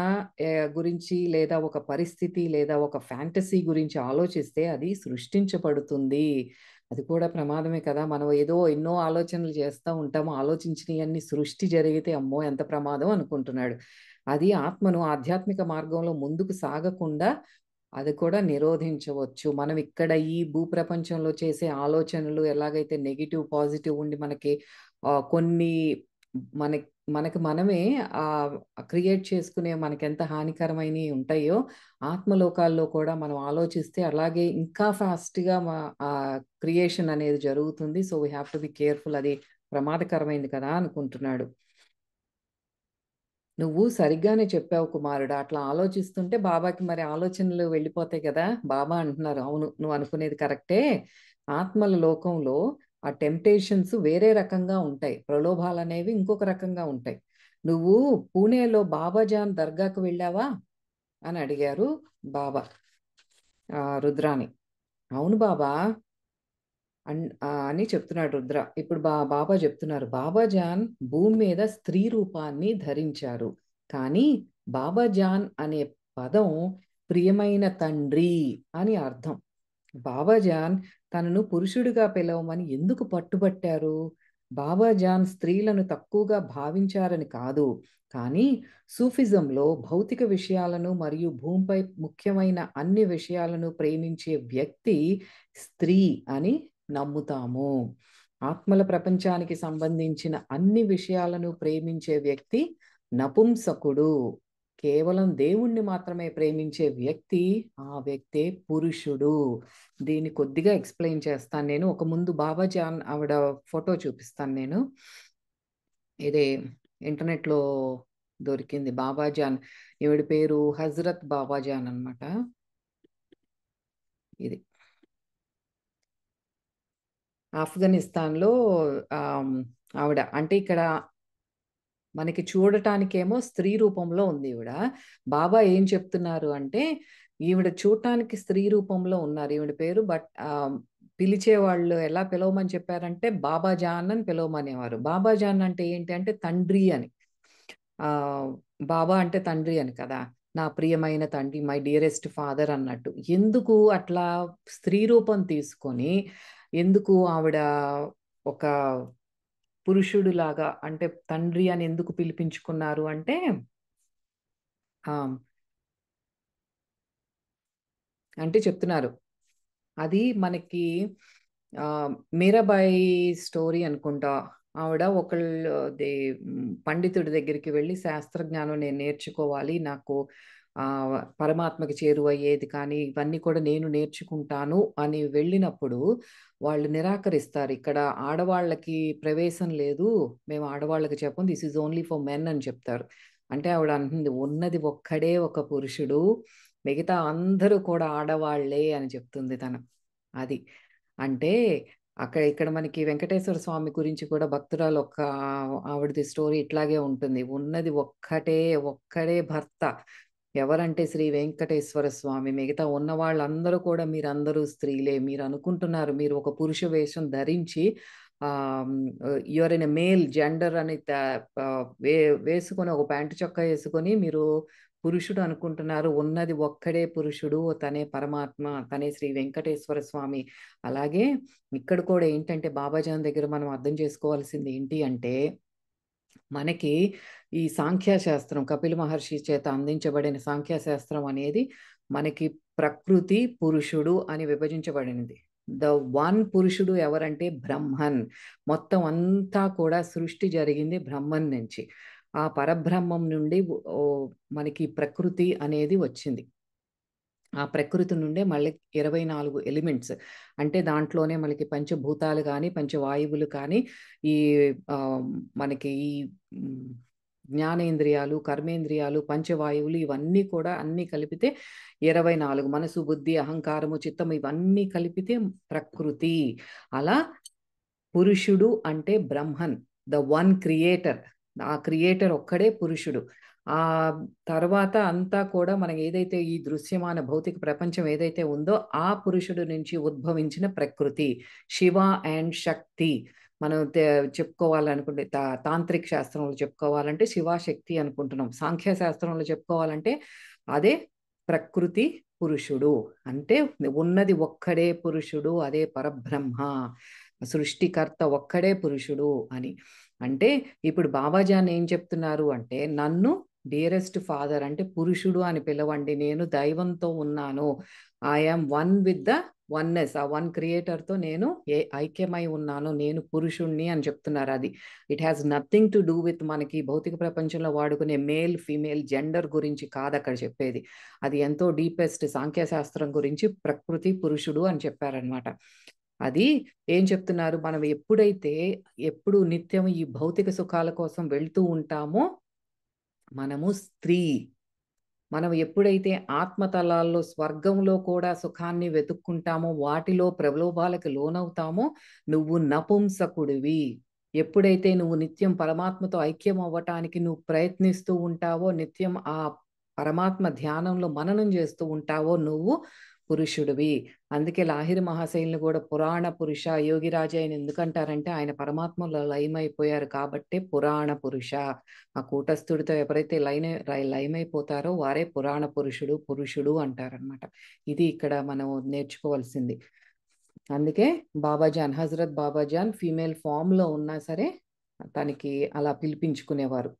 గురించి లేదా ఒక పరిస్థితి లేదా ఒక ఫ్యాంటసీ గురించి ఆలోచిస్తే అది సృష్టించబడుతుంది. అది కూడా ప్రమాదమే కదా! మనం ఏదో ఎన్నో ఆలోచనలు చేస్తా ఉంటాము. ఆలోచించినయన్నీ సృష్టి జరిగితే అమ్మో! ఎంత ప్రమాదం అనుకుంటున్నాడు. అది ఆత్మను ఆధ్యాత్మిక మార్గంలో ముందుకు సాగకుండా అది కూడా నిరోధించవచ్చు. మనం ఇక్కడ ఈ భూప్రపంచంలో చేసే ఆలోచనలు ఎలాగైతే నెగెటివ్, పాజిటివ్ ఉండి మనకి కొన్ని మనకి మనకి మనమే క్రియేట్ చేసుకునే మనకెంత హానికరమైనయి ఉంటాయో, ఆత్మలోకాల్లో కూడా మనం ఆలోచిస్తే అలాగే ఇంకా ఫాస్ట్‌గా క్రియేషన్ అనేది జరుగుతుంది. So, we have to be careful అది ప్రమాదకరమైంది కదా! అనుకుంటున్నాడు. నువ్వు సరిగ్గానే చెప్పావు కుమారుడా. అట్లా ఆలోచిస్తుంటే బాబాకి మరి ఆలోచనలు వెళ్ళిపోతాయి కదా! బాబా అంటున్నారు, "అవును. నువ్వు అనుకునేది కరెక్టే. ఆత్మల లోకంలో ఆ టెంప్టేషన్స్ వేరే రకంగా ఉంటాయి. ప్రలోభాలనేవి ఇంకొక రకంగా ఉంటాయి. నువ్వు పూణేలో బాబాజాన్ దర్గాకు వెళ్ళావా?" అని అడిగారు బాబా రుద్రాని. "అవును బాబా" అని చెప్తున్నాడు రుద్ర. ఇప్పుడు బాబా చెప్తున్నారు. బాబాజాన్ భూమి మీద స్త్రీ రూపాన్ని ధరించారు. కానీ బాబాజాన్ అనే పదం ప్రియమైన తండ్రి అని అర్థం. బాబాజాన్ తనను పురుషుడిగా పిలవమని ఎందుకు పట్టుబట్టారు? బాబాజాన్ స్త్రీలను తక్కువగా భావించారని కాదు. కానీ సూఫిజంలో భౌతిక విషయాలను మరియు భూమిపై ముఖ్యమైన అన్ని విషయాలను ప్రేమించే వ్యక్తి స్త్రీ అని నమ్ముతాము. ఆత్మల ప్రపంచానికి సంబంధించిన అన్ని విషయాలను ప్రేమించే వ్యక్తి నపుంసకుడు. కేవలం దేవుణ్ణి మాత్రమే ప్రేమించే వ్యక్తి, ఆ వ్యక్తే పురుషుడు. దీన్ని కొద్దిగా ఎక్స్‌ప్లెయిన్ చేస్తాను నేను. ఒక ముందు బాబాజాన్ ఆవిడ ఫోటో చూపిస్తాను నేను. ఇది ఇంటర్నెట్‌లో దొరికింది. బాబాజాన్ ఈవిడ పేరు హజరత్ బాబాజాన్ అన్నమాట. ఇది. ఆఫ్ఘనిస్తాన్‌లో ఆవిడ అంటే ఇక్కడ మనకి చూడటానికేమో స్త్రీ రూపంలో ఉంది ఈవిడ. బాబా ఏం చెప్తున్నారు అంటే, ఈవిడ చూడటానికి స్త్రీ రూపంలో ఉన్నారు. ఈవిడ పేరు పిలిచేవాళ్ళు ఎలా పిలవమని చెప్పారంటే, బాబాజాన్ అని పిలవమనేవారు. బాబాజాన్ అంటే ఏంటి అంటే తండ్రి అని. ఆహ్, బాబా అంటే తండ్రి అని కదా! నా ప్రియమైన తండ్రి, మై డియరెస్ట్ ఫాదర్ అన్నట్టు. ఎందుకు అట్లా స్త్రీ రూపం తీసుకొని, ఎందుకు ఆవిడ ఒక పురుషుడిలాగా అంటే తండ్రి అని ఎందుకు పిలిపించుకున్నారు అంటే ఆ! అంటే చెప్తున్నారు. అది మనకి 'మీరాబాయి' స్టోరీ అనుకుంటా. ఆవిడ పండితుడి దగ్గరికి వెళ్లి శాస్త్రజ్ఞానం నేను నేర్చుకోవాలి. నాకు పరమాత్మకి చేరువయ్యేది కానీ, ఇవన్నీ కూడా నేను నేర్చుకుంటాను అని వెళ్ళినప్పుడు, వాళ్ళు నిరాకరిస్తారు. ఇక్కడ ఆడవాళ్ళకి ప్రవేశం లేదు. మేము ఆడవాళ్ళకి చెప్పం. This is only for men అని చెప్తారు. అంటే ఆవిడ అంటుంది, ఉన్నది ఒక్కడే ఒక పురుషుడు. మిగతా అందరూ కూడా ఆడవాళ్ళే అని చెప్తుంది తను. అది. అంటే ఇక్కడ మనకి వెంకటేశ్వర స్వామి గురించి కూడా భక్తురాలు ఆవిడది స్టోరీ ఇట్లాగే ఉంటుంది. ఉన్నది ఒక్కడే భర్త. ఎవరంటే శ్రీ వెంకటేశ్వర స్వామి. మిగతా ఉన్న వాళ్ళందరూ కూడా మీరందరూ స్త్రీలే. మీరనుకుంటున్నారు మీరు ఒక పురుష వేషం ధరించి you are in a male gender అని వేసుకొని ఒక ప్యాంటు చొక్కా యేసుకొని మీరు పురుషుడు అనుకుంటున్నారు. ఉన్నది ఒక్కడే పురుషుడు, తనే పరమాత్మ, తనే శ్రీ వెంకటేశ్వర స్వామి. అలాగే ఇక్కడ కూడా ఏంటంటే బాబాజాన్ దగ్గర మనం అర్థం చేసుకోవాల్సింది ఏంటి అంటే, మనకి ఈ సాంఖ్యశాస్త్రం కపిల మహర్షి చేత అందించబడిన సాంఖ్యశాస్త్రం అనేది మనకి ప్రకృతి, పురుషుడు అని విభజించబడినది. ద వన్ పురుషుడు ఎవరంటే బ్రహ్మన్. మొత్తం అంతా కూడా సృష్టి జరిగింది బ్రహ్మన్ నుంచి. ఆ పరబ్రహ్మం నుండి మనకి ప్రకృతి అనేది వచ్చింది. ఆ ప్రకృతి నుండే మళ్ళీ 24 ఎలిమెంట్స్, అంటే దాంట్లోనే మనకి పంచభూతాలు కానీ పంచవాయువులు కానీ ఈ మనకి ఈ జ్ఞానేంద్రియాలు, కర్మేంద్రియాలు, పంచవాయువులు ఇవన్నీ కూడా అన్నీ కలిపితే 24. మనసు, బుద్ధి, అహంకారము, చిత్తము ఇవన్నీ కలిపితే ప్రకృతి. అలా పురుషుడు అంటే బ్రహ్మన్, ద వన్ క్రియేటర్. ఆ క్రియేటర్ ఒక్కడే పురుషుడు. ఆ తర్వాత అంతా కూడా మనం ఏదైతే ఈ దృశ్యమాన భౌతిక ప్రపంచం ఏదైతే ఉందో ఆ పురుషుడు నుంచి ఉద్భవించిన ప్రకృతి. శివ అండ్ శక్తి మనం చెప్పుకోవాలనుకుంటే తాంత్రిక శాస్త్రంలో చెప్పుకోవాలంటే శివశక్తి అనుకుంటున్నాం. సాంఖ్య శాస్త్రంలో చెప్పుకోవాలంటే అదే ప్రకృతి పురుషుడు. అంటే ఉన్నది ఒక్కడే పురుషుడు, అదే పరబ్రహ్మ. సృష్టికర్త ఒక్కడే పురుషుడు అని. అంటే ఇప్పుడు బాబాజాన్ ఏం చెప్తున్నారు అంటే, నన్ను డియరెస్ట్ ఫాదర్ అంటే పురుషుడు అని పిలవండి, నేను దైవంతో ఉన్నాను, I'm one with the oneness, ఆ వన్ క్రియేటర్తో నేను ఐక్యమై ఉన్నాను, నేను పురుషుణ్ణి అని చెప్తున్నారు. అది it has nothing to do with మనకి భౌతిక ప్రపంచంలో వాడుకునే మేల్ ఫీమేల్ జెండర్ గురించి కాదు అక్కడ చెప్పేది. అది ఎంతో డీపెస్ట్ సాంఖ్యశాస్త్రం గురించి ప్రకృతి పురుషుడు అని చెప్పారనమాట. అది ఏం చెప్తున్నారు, మనం ఎప్పుడు నిత్యం ఈ భౌతిక సుఖాల కోసం వెళ్తూ ఉంటామో మనము స్త్రీ. మనం ఎప్పుడైతే ఆత్మతలాల్లో స్వర్గంలో కూడా సుఖాన్ని వెతుక్కుంటామో, వాటిలో ప్రలోభాలకు లోనవుతామో నువ్వు నపుంసకుడివి. ఎప్పుడైతే నువ్వు నిత్యం పరమాత్మతో ఐక్యం అవ్వటానికి నువ్వు ప్రయత్నిస్తూ ఉంటావో, నిత్యం ఆ పరమాత్మ ధ్యానంలో మననం చేస్తూ ఉంటావో నువ్వు పురుషుడివి. అందుకే లాహిరి మహాశయుల్ని కూడా పురాణ పురుష యోగిరాజ ఆయన ఎందుకంటారంటే ఆయన పరమాత్మలో లయమైపోయారు కాబట్టే పురాణ పురుష. ఆ కూటస్థుడితో ఎవరైతే లయమైపోతారో వారే పురాణ పురుషుడు అంటారనమాట. ఇది ఇక్కడ మనం నేర్చుకోవాల్సింది. అందుకే బాబాజాన్, హజరత్ బాబాజాన్ ఫీమేల్ ఫామ్ లో ఉన్నా సరే తనకి అలా పిలిపించుకునేవారు.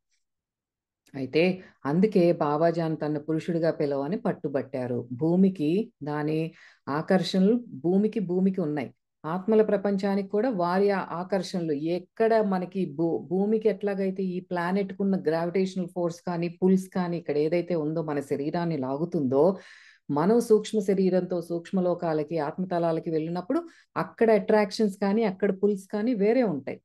అయితే అందుకే బాబాజాన్ తన పురుషుడిగా పిలవని పట్టుబట్టారు. భూమికి దాని ఆకర్షణలు భూమికి ఉన్నాయి. ఆత్మల ప్రపంచానికి కూడా వారి ఆకర్షణలు. ఎక్కడ మనకి భూమికి ఎట్లాగైతే ఈ ప్లానెట్కు ఉన్న గ్రావిటేషనల్ ఫోర్స్ కానీ పుల్స్ కానీ ఇక్కడ ఏదైతే ఉందో మన శరీరాన్ని లాగుతుందో, మనం సూక్ష్మ శరీరంతో సూక్ష్మలోకాలకి ఆత్మతలాలకి వెళ్ళినప్పుడు అక్కడ అట్రాక్షన్స్ కానీ అక్కడ పుల్స్ కానీ వేరే ఉంటాయి.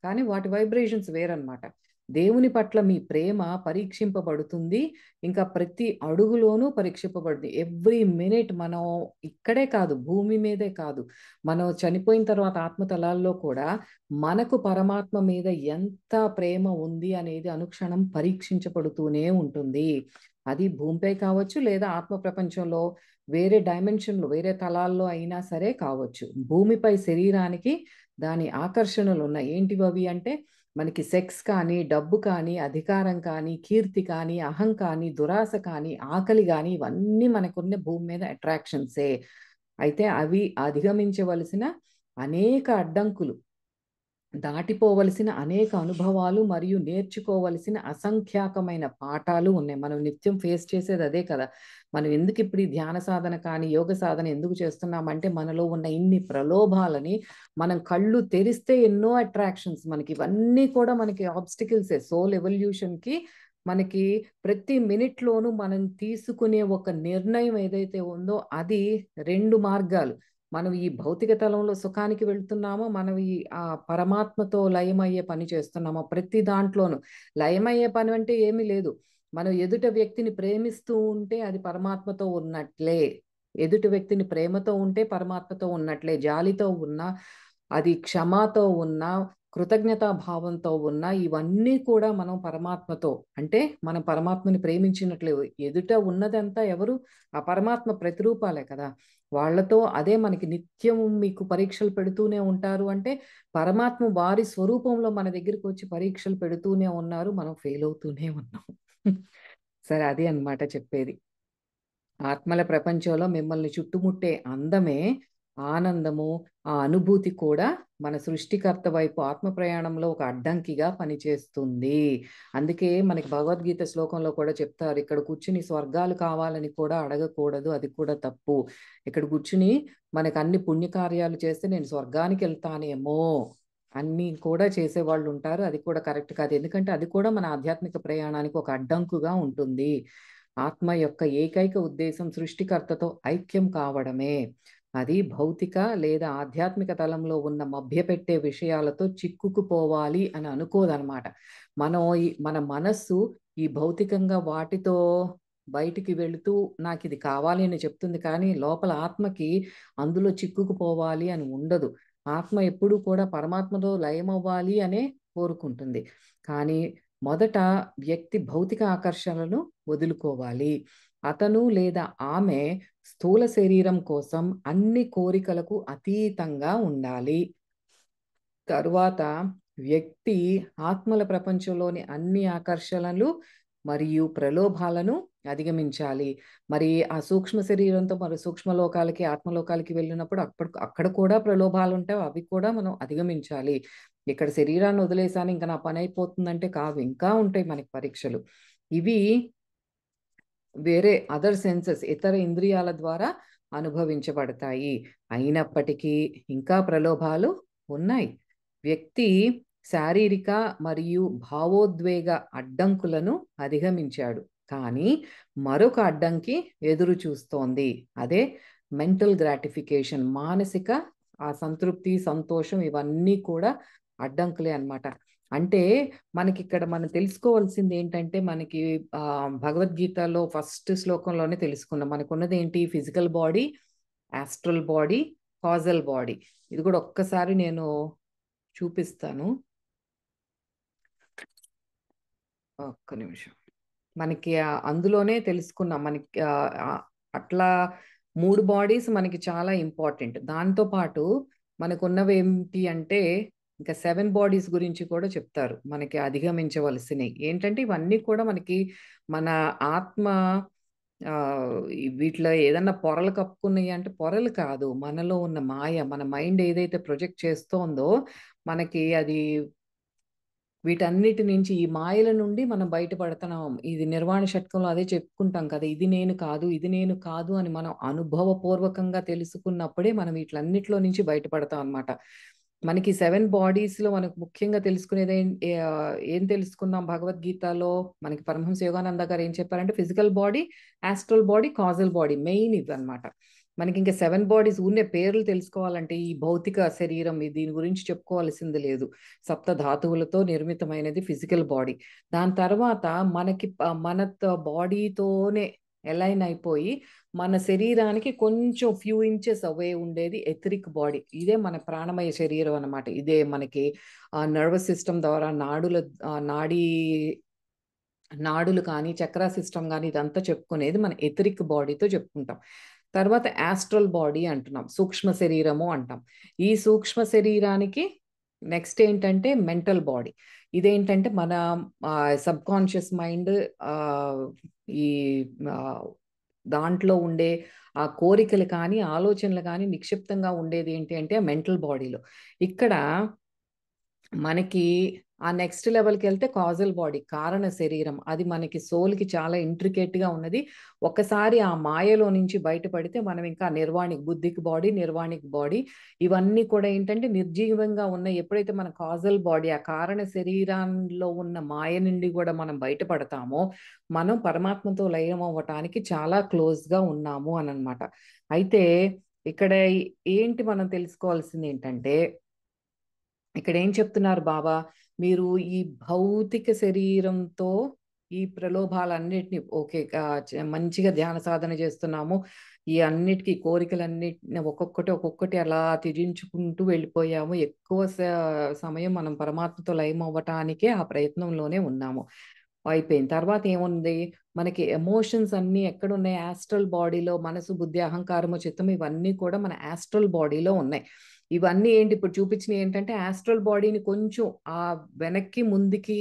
కానీ వాటి వైబ్రేషన్స్ వేరన్నమాట. దేవుని పట్ల మీ ప్రేమ పరీక్షింపబడుతుంది. ఇంకా ప్రతి అడుగులోనూ పరీక్షింపబడుతుంది. ఎవ్రీ మినిట్ మనం ఇక్కడే కాదు, భూమి మీదే కాదు, మనం చనిపోయిన తర్వాత ఆత్మతలాల్లో కూడా మనకు పరమాత్మ మీద ఎంత ప్రేమ ఉంది అనేది అనుక్షణం పరీక్షించబడుతూనే ఉంటుంది. అది భూమిపై కావచ్చు లేదా ఆత్మ ప్రపంచంలో వేరే డైమెన్షన్లు వేరే తలాల్లో అయినా సరే కావచ్చు. భూమిపై శరీరానికి దాని ఆకర్షణలు ఉన్నాయి. ఏంటివి అవి అంటే మనకి సెక్స్ కానీ, డబ్బు కానీ, అధికారం కానీ, కీర్తి కానీ, అహం కానీ, దురాశ కానీ, ఆకలి కానీ ఇవన్నీ మనకున్న భూమి మీద అట్రాక్షన్సే. అయితే అవి అధిగమించవలసిన అనేక అడ్డంకులు, దాటిపోవలసిన అనేక అనుభవాలు మరియు నేర్చుకోవలసిన అసంఖ్యాకమైన పాఠాలు ఉన్నాయి. మనం నిత్యం ఫేస్ చేసేది అదే కదా. మనం ఎందుకు ఇప్పుడు ఈ ధ్యాన సాధన కానీ యోగ సాధన ఎందుకు చేస్తున్నామంటే మనలో ఉన్న ఇన్ని ప్రలోభాలని మనం కళ్ళు తెరిస్తే ఎన్నో అట్రాక్షన్స్ మనకి ఇవన్నీ కూడా మనకి ఆబ్స్టికల్సే సోల్ ఎవల్యూషన్కి. మనకి ప్రతి మినిట్లోనూ మనం తీసుకునే ఒక నిర్ణయం ఏదైతే ఉందో అది రెండు మార్గాలు. మనం ఈ భౌతిక తలంలో సుఖానికి వెళ్తున్నామో, మనం ఈ పరమాత్మతో లయమయ్యే పని చేస్తున్నామో. ప్రతి దాంట్లోనూ లయమయ్యే పని అంటే ఏమీ లేదు. మనం ఎదుట వ్యక్తిని ప్రేమిస్తూ ఉంటే అది పరమాత్మతో ఉన్నట్లే. ఎదుటి వ్యక్తిని ప్రేమతో ఉంటే పరమాత్మతో ఉన్నట్లే. జాలితో ఉన్నా, అది క్షమాతో ఉన్నా, కృతజ్ఞతా భావంతో ఉన్నా ఇవన్నీ కూడా మనం పరమాత్మతో, అంటే మనం పరమాత్మని ప్రేమించినట్లే. ఎదుట ఉన్నదంతా ఎవరు? ఆ పరమాత్మ ప్రతిరూపాలే కదా. వాళ్ళతో అదే మనకి నిత్యం మీకు పరీక్షలు పెడుతూనే ఉంటారు అంటే పరమాత్మ వారి స్వరూపంలో మన దగ్గరికి వచ్చి పరీక్షలు పెడుతూనే ఉన్నారు, మనం ఫెయిల్ అవుతూనే ఉన్నాం. సరే, అది అన్నమాట చెప్పేది. ఆత్మల ప్రపంచంలో మిమ్మల్ని చుట్టుముట్టే అందమే, ఆనందము, ఆ అనుభూతి కూడా మన సృష్టికర్త వైపు ఆత్మ ప్రయాణంలో ఒక అడ్డంకిగా పనిచేస్తుంది. అందుకే మనకి భగవద్గీత శ్లోకంలో కూడా చెప్తారు, ఇక్కడ కూర్చుని స్వర్గాలు కావాలని కూడా అడగకూడదు, అది కూడా తప్పు. ఇక్కడ కూర్చుని మనకు అన్ని పుణ్యకార్యాలు చేస్తే నేను స్వర్గానికి వెళ్తానేమో అన్నీ కూడా చేసేవాళ్ళు ఉంటారు. అది కూడా కరెక్ట్ కాదు. ఎందుకంటే అది కూడా మన ఆధ్యాత్మిక ప్రయాణానికి ఒక అడ్డంకుగా ఉంటుంది. ఆత్మ యొక్క ఏకైక ఉద్దేశం సృష్టికర్తతో ఐక్యం కావడమే. అది భౌతిక లేదా ఆధ్యాత్మిక తలంలో ఉన్న మభ్యపెట్టే విషయాలతో చిక్కుకుపోవాలి అని అనుకోదనమాట. మన మనస్సు ఈ భౌతికంగా వాటితో బయటికి వెళుతూ నాకు ఇది కావాలి అని చెప్తుంది, కానీ లోపల ఆత్మకి అందులో చిక్కుకుపోవాలి అని ఉండదు. ఆత్మ ఎప్పుడూ కూడా పరమాత్మతో లయమవ్వాలి అనే కోరుకుంటుంది. కానీ మొదట వ్యక్తి భౌతిక ఆకర్షణలను వదులుకోవాలి. అతను లేదా ఆమె స్థూల శరీరం కోసం అన్ని కోరికలకు అతీతంగా ఉండాలి. తరువాత వ్యక్తి ఆత్మల ప్రపంచంలోని అన్ని ఆకర్షణలు మరియు ప్రలోభాలను అధిగమించాలి. మరి ఆ సూక్ష్మ శరీరంతో మరి సూక్ష్మ లోకాలకి, ఆత్మలోకాలకి వెళ్ళినప్పుడు అక్కడ కూడా ప్రలోభాలు ఉంటాయి. అవి కూడా మనం అధిగమించాలి. ఇక్కడ శరీరాన్ని వదిలేసాను ఇంకా నా పని అయిపోతుందంటే కాదు, ఇంకా ఉంటాయి మనకి పరీక్షలు. ఇవి వేరే అదర్ సెన్సెస్, ఇతర ఇంద్రియాల ద్వారా అనుభవించబడతాయి. అయినప్పటికీ ఇంకా ప్రలోభాలు ఉన్నాయి. వ్యక్తి శారీరక మరియు భావోద్వేగ అడ్డంకులను అధిగమించాడు, కానీ మరొక అడ్డంకి ఎదురు చూస్తోంది. అదే మెంటల్ గ్రాటిఫికేషన్, మానసిక ఆ సంతృప్తి, సంతోషం ఇవన్నీ కూడా అడ్డంకులే అన్నమాట. అంటే మనకిక్కడ మనం తెలుసుకోవాల్సింది ఏంటంటే, మనకి భగవద్గీతలో ఫస్ట్ శ్లోకంలోనే తెలుసుకున్నాం. మనకున్నది ఏంటి? Physical body, astral body, causal body. ఇది కూడా ఒక్కసారి నేను చూపిస్తాను. ఒక్క నిమిషం. మనకి అందులోనే తెలుసుకున్నాం. మనకి అట్లా 3 బాడీస్ మనకి చాలా ఇంపార్టెంట్. దాంతో పాటు మనకున్నవి ఏంటి అంటే, ఇంకా 7 బాడీస్ గురించి కూడా చెప్తారు. మనకి అధిగమించవలసినవి. ఏంటంటే ఇవన్నీ కూడా మనకి మన ఆత్మ వీటిలో ఏదన్నా పొరలు కప్పుకున్నాయి అంటే పొరలు కాదు. మనలో ఉన్న మాయ, మన మైండ్ ఏదైతే ప్రొజెక్ట్ చేస్తోందో మనకి అది వీటన్నిటి నుంచి, ఈ మాయల నుండి మనం బయటపడుతున్నాం. ఇది నిర్వాణ షట్కంలో అదే చెప్పుకుంటాం కదా! ఇది నేను కాదు, ఇది నేను కాదు అని మనం అనుభవపూర్వకంగా తెలుసుకున్నప్పుడే మనం వీటిలన్నిటిలో నుంచి బయటపడతాం అన్నమాట. మనకి 7 బాడీస్‌లో మనకు ముఖ్యంగా తెలుసుకునేది ఏం తెలుసుకున్నాం భగవద్గీతలో? మనకి పరమహంస యోగానంద గారు ఏం చెప్పారంటే physical body, astral body, causal body main ఇవన్నమాట. మనకి ఇంకా 7 బాడీస్ ఊరినే పేర్లు తెలుసుకోవాలంటే ఈ భౌతిక శరీరం దీని గురించి చెప్పుకోవాల్సింది లేదు. సప్త ధాతువులతో నిర్మితమైనది ఫిజికల్ బాడీ. దాని తర్వాత మనకి మన బాడీతోనే అలైన్ అయిపోయి మన శరీరానికి కొంచెం ఫ్యూ ఇంచెస్ అవే ఉండేది ఎథరిక్ బాడీ. ఇదే మన ప్రాణమయ శరీరం అన్నమాట. ఇదే మనకి నర్వస్ సిస్టమ్ ద్వారా నాడులు కానీ, చక్రా సిస్టమ్ కానీ ఇదంతా చెప్పుకునేది మన ఎథరిక్ బాడీతో చెప్పుకుంటాం. తర్వాత ఆస్ట్రల్ బాడీ అంటున్నాం, సూక్ష్మ శరీరము అంటాం. ఈ సూక్ష్మ శరీరానికి నెక్స్ట్ ఏంటంటే మెంటల్ బాడీ. ఇదేంటంటే మన సబ్కాన్షియస్ మైండ్ ఈ దాంట్లో ఉండే ఆ కోరికలు కానీ, ఆలోచనలు కానీ నిక్షిప్తంగా ఉండేది ఏంటి అంటే మెంటల్ బాడీలో. ఇక్కడ మనకి ఆ నెక్స్ట్ లెవెల్‌కి వెళ్తే కాజల్ బాడీ, కారణ శరీరం. అది మనకి సోల్‌కి చాలా ఇంట్రికేట్‌గా ఉన్నది. ఒక్కసారి ఆ మాయలో నుంచి బయటపడితే మనం ఇంకా బుద్ధికి బాడీ, నిర్వాణిక్ బాడీ ఇవన్నీ కూడా ఏంటంటే నిర్జీవంగా ఉన్న ఎప్పుడైతే మన కాజల్ బాడీ, ఆ కారణ శరీరంలో ఉన్న మాయ నుండి కూడా మనం బయటపడతామో, మనం పరమాత్మతో లయం అవ్వటానికి చాలా క్లోజ్‌గా ఉన్నాము అనన్నమాట. అయితే ఇక్కడ ఏంటి మనం తెలుసుకోవాల్సింది ఏంటంటే, ఇక్కడ ఏం చెప్తున్నారు బాబా, మీరు ఈ భౌతిక శరీరంతో ఈ ప్రలోభాలన్నిటిని ఓకే మంచిగా ధ్యాన సాధన చేస్తున్నాము. ఈ అన్నిటికీ కోరికలన్నిటిని ఒక్కొక్కటి అలా త్యజించుకుంటూ వెళ్ళిపోయాము. ఎక్కువ సమయం మనం పరమాత్మతో లయం అవ్వటానికే ఆ ప్రయత్నంలోనే ఉన్నాము. అయిపోయింది. తర్వాత ఏముంది? మనకి ఎమోషన్స్ అన్నీ ఎక్కడున్నాయి? ఆస్ట్రల్ బాడీలో. మనసు, బుద్ధి, అహంకారము, చిత్తము ఇవన్నీ కూడా మన ఆస్ట్రల్ బాడీలో ఉన్నాయి. ఇవన్నీ ఏంటి ఇప్పుడు చూపించినయి ఏంటంటే ఆస్ట్రల్ బాడీని కొంచెం వెనక్కి ముందుకి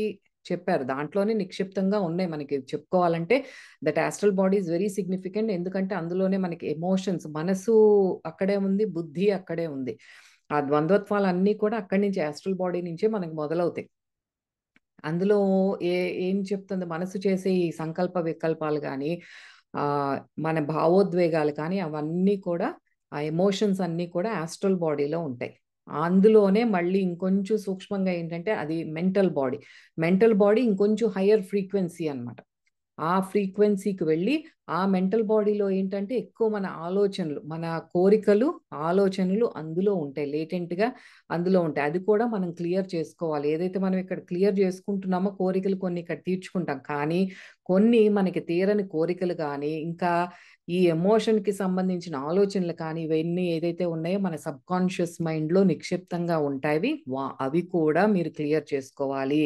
చెప్పారు. దాంట్లోనే నిక్షిప్తంగా ఉన్నాయి మనకి చెప్పుకోవాలంటే. That astral body is very significant. ఎందుకంటే అందులోనే మనకి ఎమోషన్స్, మనసు అక్కడే ఉంది, బుద్ధి అక్కడే ఉంది. ఆ ద్వంద్వత్వాలన్నీ కూడా అక్కడి నుంచి ఆస్ట్రల్ బాడీ నుంచే మనకు మొదలవుతాయి. అందులో ఏం చెప్తుంది మనసు చేసే ఈ సంకల్ప వికల్పాలు గానీ, మన భావోద్వేగాలు కానీ అవన్నీ కూడా, ఆ ఎమోషన్స్ అన్నీ కూడా ఆస్ట్రల్ బాడీలో ఉంటాయి. అందులోనే మళ్ళీ ఇంకొంచెం సూక్ష్మంగా ఏంటంటే అది మెంటల్ బాడీ. మెంటల్ బాడీ ఇంకొంచెం హైయర్ ఫ్రీక్వెన్సీ అన్నమాట. ఆ ఫ్రీక్వెన్సీకి వెళ్ళి, ఆ మెంటల్ బాడీలో ఏంటంటే ఎక్కువ మన ఆలోచనలు, మన కోరికలు, ఆలోచనలు అందులో ఉంటాయి. లేటెంట్‌గా అందులో ఉంటాయి. అది కూడా మనం క్లియర్ చేసుకోవాలి. ఏదైతే మనం ఇక్కడ క్లియర్ చేసుకుంటున్నామో కోరికలు కొన్ని ఇక్కడ తీర్చుకుంటాం. కానీ కొన్ని మనకి తీరని కోరికలు గానీ, ఇంకా ఈ ఎమోషన్‌కి సంబంధించిన ఆలోచనలు కానీ, ఇవన్నీ ఏదైతే ఉన్నాయో మన సబ్‌కాన్షియస్ మైండ్‌లో నిక్షిప్తంగా ఉంటాయి. అవి కూడా మీరు క్లియర్ చేసుకోవాలి.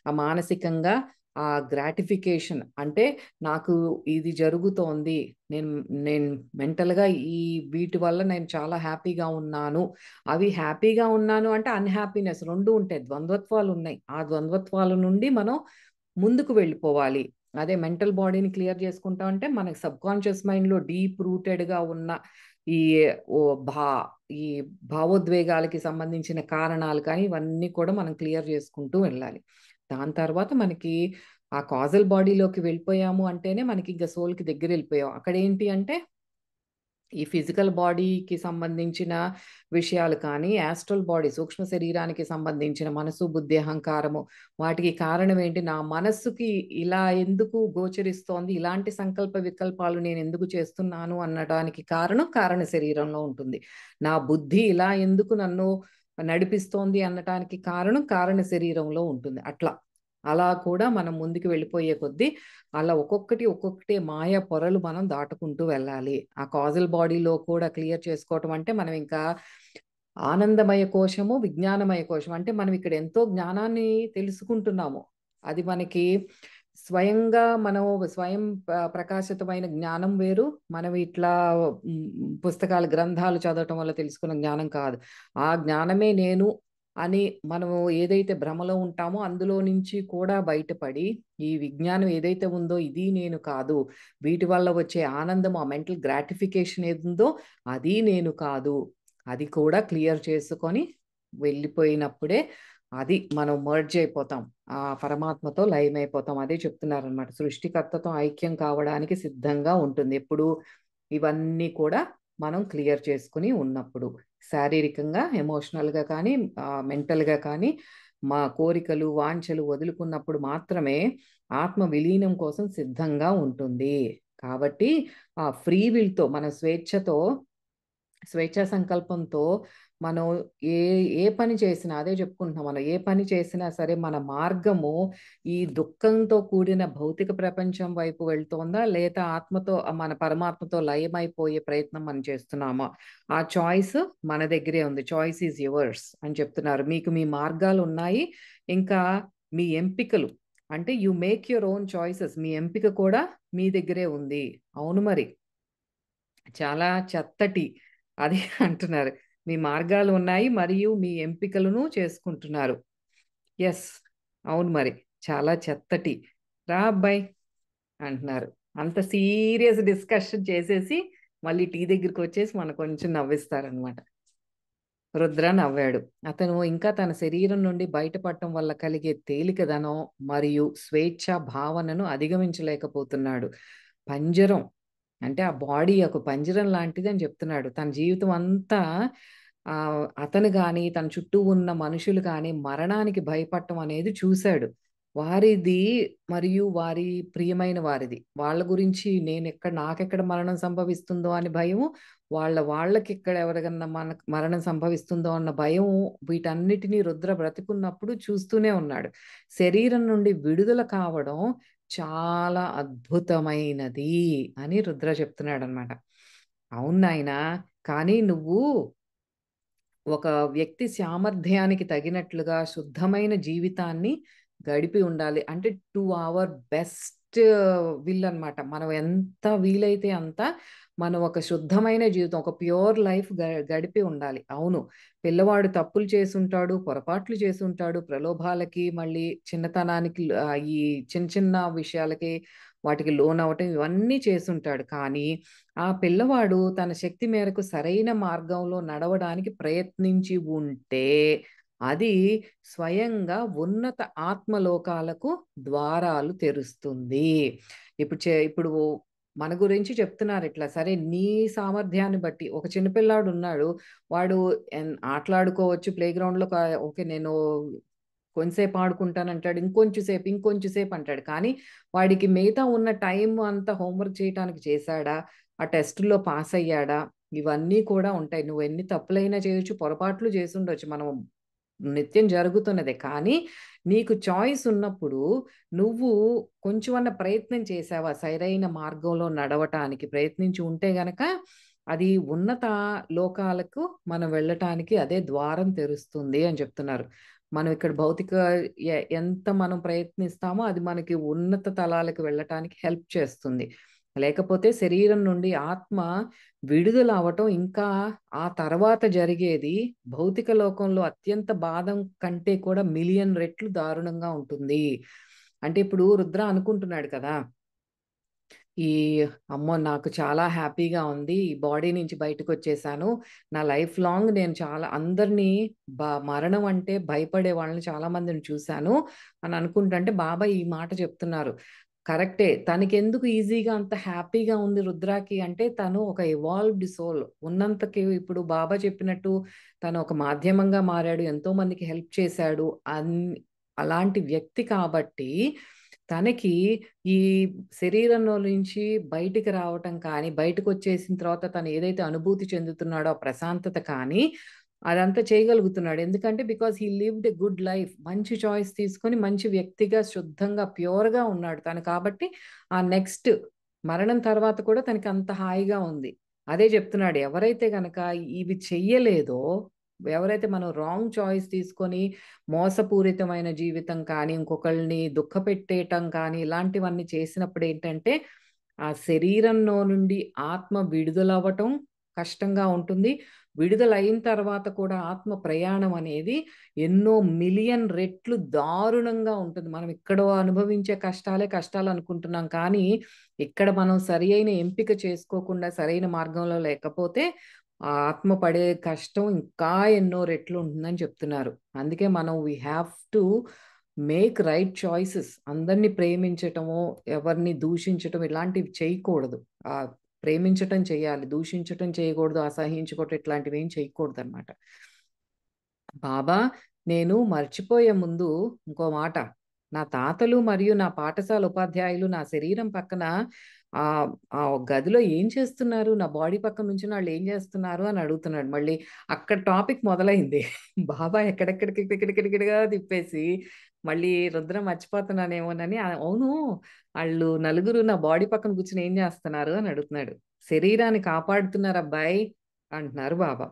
ఆ మానసికంగా ఆ గ్రాటిఫికేషన్ అంటే నాకు ఇది జరుగుతోంది. నేను నేను మెంటల్‌గా వీటి వల్ల నేను చాలా హ్యాపీగా ఉన్నాను. అవి హ్యాపీగా ఉన్నాను అంటే అన్‌హ్యాపీనెస్ 2 ఉంటాయి. ద్వంద్వత్వాలున్నాయి. ఆ ద్వంద్వత్వాల నుండి మనం ముందుకు వెళ్ళిపోవాలి. అదే మెంటల్ బాడీని క్లియర్ చేసుకుంటాం అంటే మనకి సబ్‌కాన్షియస్ మైండ్‌లో డీప్ రూటెడ్‌గా ఉన్న ఈ ఓ భా ఈ భావోద్వేగాలకి సంబంధించిన కారణాలు కానీ ఇవన్నీ కూడా మనం క్లియర్ చేసుకుంటూ వెళ్ళాలి. దాని తర్వాత మనకి ఆ కాజల్ బాడీలోకి వెళ్ళిపోయాము అంటేనే మనకింక సోల్‌కి దగ్గరెళ్ళిపోయాం. అక్కడేంటి అంటే ఈ ఫిజికల్ బాడీకి సంబంధించిన విషయాలు కానీ, యాస్ట్రల్ బాడీ సూక్ష్మ శరీరానికి సంబంధించిన మనసు, బుద్ధి, అహంకారము వాటికి కారణం ఏంటి? నా మనస్సుకి ఇలా ఎందుకు గోచరిస్తోంది? ఇలాంటి సంకల్ప వికల్పాలు నేనెందుకు చేస్తున్నాను అనడానికి కారణం కారణ శరీరంలో ఉంటుంది. నా బుద్ధి ఇలా ఎందుకు నన్ను నడిపిస్తోంది అనటానికి కారణం కారణ శరీరంలో ఉంటుంది. అలా కూడా మనం ముందుకు వెళ్ళిపోయే కొద్దీ అలా ఒక్కొక్కటి మాయ పొరలు మనం దాటుకుంటూ వెళ్ళాలి. ఆ కాజల్ బాడీలో కూడా క్లియర్ చేసుకోవటం అంటే మనం ఇంకా ఆనందమయ కోశము, విజ్ఞానమయ కోశం. అంటే మనం ఇక్కడ ఎంతో జ్ఞానాన్ని తెలుసుకుంటున్నాము. అది మనకి స్వయంగా మనం స్వయం ప్రకాశితమైన జ్ఞానం వేరు. మనం ఇట్లా పుస్తకాలు, గ్రంథాలు చదవటం వల్ల తెలుసుకున్న జ్ఞానం కాదు. ఆ జ్ఞానమే నేను అని మనము ఏదైతే భ్రమలో ఉంటామో అందులో నుంచి కూడా బయటపడి, ఈ విజ్ఞానం ఏదైతే ఉందో ఇది నేను కాదు. వీటి వల్ల వచ్చే ఆనందం, ఆ మెంటల్ గ్రాటిఫికేషన్ ఏదుందో అది నేను కాదు. అది కూడా క్లియర్ చేసుకొని వెళ్ళిపోయినప్పుడే అది మనం మెర్జ్ అయిపోతాం. ఆ పరమాత్మతో లయమైపోతాం. అదే చెప్తున్నారనమాట. సృష్టికర్తతో ఐక్యం కావడానికి సిద్ధంగా ఉంటుంది. ఎప్పుడు ఇవన్నీ కూడా మనం క్లియర్ చేసుకొని ఉన్నప్పుడు. శారీరకంగా, ఎమోషనల్‌గా కానీ, మెంటల్‌గా కానీ, మా కోరికలు, వాంఛలు వదులుకున్నప్పుడు మాత్రమే ఆత్మ విలీనం కోసం సిద్ధంగా ఉంటుంది. కాబట్టి ఆ ఫ్రీ విల్‌తో మన స్వేచ్ఛా సంకల్పంతో మనం ఏ ఏ పని చేసినా అదే చెప్పుకుంటున్నాం మనం. ఏ పని చేసినా సరే మన మార్గము ఈ దుఃఖంతో కూడిన భౌతిక ప్రపంచం వైపు వెళ్తోందా? లేదా ఆత్మతో మన పరమాత్మతో లయమైపోయే ప్రయత్నం మనం చేస్తున్నామా? ఆ చాయిస్ మన దగ్గరే ఉంది. చాయిస్ ఈజ్ యువర్స్ అని చెప్తున్నారు. మీకు మీ మార్గాలున్నాయి. ఇంకా మీ ఎంపికలు అంటే you make your own choices. మీ ఎంపిక కూడా మీ దగ్గరే ఉంది. అవును మరి. చాలా చత్తటి అది అంటున్నారు. మీ మార్గాలు ఉన్నాయి మరియు మీ ఎంపికలను చేసుకుంటున్నారు. యెస్. అవును మరి. చాలా చెత్తటి. రా అబ్బాయి అంటున్నారు. అంత సీరియస్ డిస్కషన్ చేసేసి మళ్ళీ టీ దగ్గరికొచ్చేసి మనకు కొంచెం నవ్విస్తారనమాట. రుద్ర నవ్వాడు. అతను ఇంకా తన శరీరం నుండి బయటపడటం వల్ల కలిగే తేలికదనం మరియు స్వేచ్ఛ భావనను అధిగమించలేకపోతున్నాడు. పంజరం అంటే ఆ బాడీ ఒక పంజరం లాంటిదని చెప్తున్నాడు. తన జీవితం అంతా అతను గాని, తన చుట్టూ ఉన్న మనుషులు గాని మరణానికి భయపడటం అనేది చూసాడు. వారిది మరియు వారి ప్రియమైన వారిది. వాళ్ళ గురించి నాకెక్కడ మరణం సంభవిస్తుందో అని భయము, వాళ్ళకిక్కడ ఎవరికన్నా మరణం సంభవిస్తుందో అన్న భయం వీటన్నిటిని రుద్ర బ్రతికున్నప్పుడు చూస్తూనే ఉన్నాడు. శరీరం నుండి విడుదల కావడం చాలా అద్భుతమైనది అని రుద్ర చెప్తున్నాడనమాట. అవును నాయనా! కానీ నువ్వు ఒక వ్యక్తి సామర్థ్యానికి తగినట్లుగా శుద్ధమైన జీవితాన్ని గడిపి ఉండాలి. అంటే to our best best will అన్నమాట. మనం ఎంత వీలైతే అంత మనం ఒక శుద్ధమైన జీవితం, ఒక ప్యూర్ లైఫ్ గడిపి ఉండాలి. అవును. పిల్లవాడు తప్పులు చేసుంటాడు, పొరపాట్లు చేసుంటాడు, ప్రలోభాలకి మళ్ళీ చిన్నతనానికి ఈ చిన్న చిన్న విషయాలకి వాటికి లోనవ్వటం ఇవన్నీ చేసుంటాడు. కానీ ఆ పిల్లవాడు తన శక్తి మేరకు సరైన మార్గంలో నడవడానికి ప్రయత్నించి ఉంటే అది స్వయంగా ఉన్నత ఆత్మలోకాలకు ద్వారాలు తెరుస్తుంది. ఇప్పుడు మన గురించి చెప్తున్నారు ఇట్లా. సరే నీ సామర్థ్యాన్ని బట్టి ఒక చిన్న పిల్లాడున్నాడు. వాడు ఆటలాడుకోవచ్చు ప్లే గ్రౌండ్‌లో ఓకే. నేను కొంసేపు ఆడుకుంటానంటాడు. ఇంకొంచెం సేపు అంటాడు. కానీ వాడికి మిగతా ఉన్న టైం అంతా హోంవర్క్ చేయటానికి చేశాడా? ఆ టెస్ట్‌లో పాస్ అయ్యాడా? ఇవన్నీ కూడా ఉంటాయి. నువ్వెన్ని తప్పులైనా చేయొచ్చు, పొరపాట్లు చేసుండొచ్చు. మనం నిత్యం జరుగుతున్నదే. కానీ నీకు చాయిస్ ఉన్నప్పుడు నువ్వు కొంచెమన్నా ప్రయత్నం చేశావా? సరైన మార్గంలో నడవటానికి ప్రయత్నించి ఉంటే గనక అది ఉన్నత లోకాలకు మనం వెళ్ళటానికి అదే ద్వారం తెరుస్తుంది అని చెప్తున్నారు. మనం ఇక్కడ భౌతిక ఎంత మనం ప్రయత్నిస్తామో అది మనకి ఉన్నత తలాలకు వెళ్ళటానికి హెల్ప్ చేస్తుంది. లేకపోతే శరీరం నుండి ఆత్మ విడుదల అవ్వటం ఇంకా ఆ తర్వాత జరిగేది భౌతిక లోకంలో అత్యంత బాధం కంటే కూడా మిలియన్ రెట్లు దారుణంగా ఉంటుంది. అంటే ఇప్పుడు రుద్ర అనుకుంటున్నాడు కదా! ఈ అమ్మో! నాకు చాలా హ్యాపీగా ఉంది. ఈ బాడీ నుంచి బయటకొచ్చేసాను. నా లైఫ్ లాంగ్ నేను చాలా అందరిని మరణం అంటే భయపడే వాళ్ళని చాలా మందిని చూసాను అని అనుకుంటుంటే బాబా ఈ మాట చెప్తున్నారు. కరెక్టే. తనకెందుకు ఈజీగా అంత హ్యాపీగా ఉంది రుద్రాకి అంటే తను ఒక ఎవాల్వ్డ్ సోల్. ఉన్నంతకి ఇప్పుడు బాబా చెప్పినట్టు తను ఒక మాధ్యమంగా మారాడు. ఎంతో మందికి హెల్ప్ చేశాడు. అలాంటి వ్యక్తి కాబట్టి తనకి ఈ శరీరంలో నుంచి బయటికి రావటం కానీ, బయటకొచ్చేసిన తర్వాత తను ఏదైతే అనుభూతి చెందుతున్నాడో ఆ ప్రశాంతత కానీ, అదంతా చేయగలుగుతున్నాడు. ఎందుకంటే because he lived a good life. మంచి చాయిస్ తీసుకొని మంచి వ్యక్తిగా శుద్ధంగా, ప్యూర్‌గా ఉన్నాడు తను. కాబట్టి ఆ నెక్స్ట్ మరణం తర్వాత కూడా తనకి అంత హాయిగా ఉంది. అదే చెప్తున్నాడు. ఎవరైతే గనక ఇవి చెయ్యలేదో, ఎవరైతే మనం రాంగ్ చాయిస్ తీసుకొని మోసపూరితమైన జీవితం కానీ, ఇంకొకళ్ళని దుఃఖపెట్టేయటం కానీ, ఇలాంటివన్నీ చేసినప్పుడేంటంటే, ఆ శరీరంలో నుండి ఆత్మ విడుదలవ్వటం కష్టంగా ఉంటుంది. విడుదలయిన తర్వాత కూడా ఆత్మ ప్రయాణం అనేది ఎన్నో మిలియన్ రెట్లు దారుణంగా ఉంటుంది. మనం ఎక్కడో అనుభవించే కష్టాలే కష్టాలనుకుంటున్నాం. కానీ, ఇక్కడ మనం సరి అయిన ఎంపిక చేసుకోకుండా, సరైన మార్గంలో లేకపోతే, ఆ ఆత్మ పడే కష్టం ఇంకా ఎన్నో రెట్లు ఉంటుందని చెప్తున్నారు. అందుకే మనం we have to make right choices. అందరిని ప్రేమించటమో, ఎవరిని దూషించటం ఇలాంటివి చేయకూడదు. ప్రేమించటం చేయాలి. దూషించటం చేయకూడదు. అసహించుకోవటం ఇట్లాంటివేం చేయకూడదనమాట. బాబా, నేను మర్చిపోయే ముందు ఇంకో మాట. నా తాతలు మరియు నా పాఠశాల ఉపాధ్యాయులు నా శరీరం పక్కన ఆ గదిలో ఏం చేస్తున్నారు? నా బాడీ పక్కన నుంచుని ఆళ్ళేం జేస్తున్నారు అని అడుగుతున్నాడు. మళ్ళీ అక్కడ టాపిక్ మొదలైంది. బాబా ఎక్కడెక్కడికెక్కడికెక్కడికెక్కడిగా తిప్పేసి, మళ్ళీ రుద్ర మర్చిపోతున్నానేమోనని అవును. ఆళ్ళు నలుగురు నా బాడీ పక్కన కూర్చొని ఏం జేస్తున్నారు అని అడుగుతున్నాడు. శరీరాన్ని కాపాడుతున్నారబ్బాయి అంటున్నారు బాబా.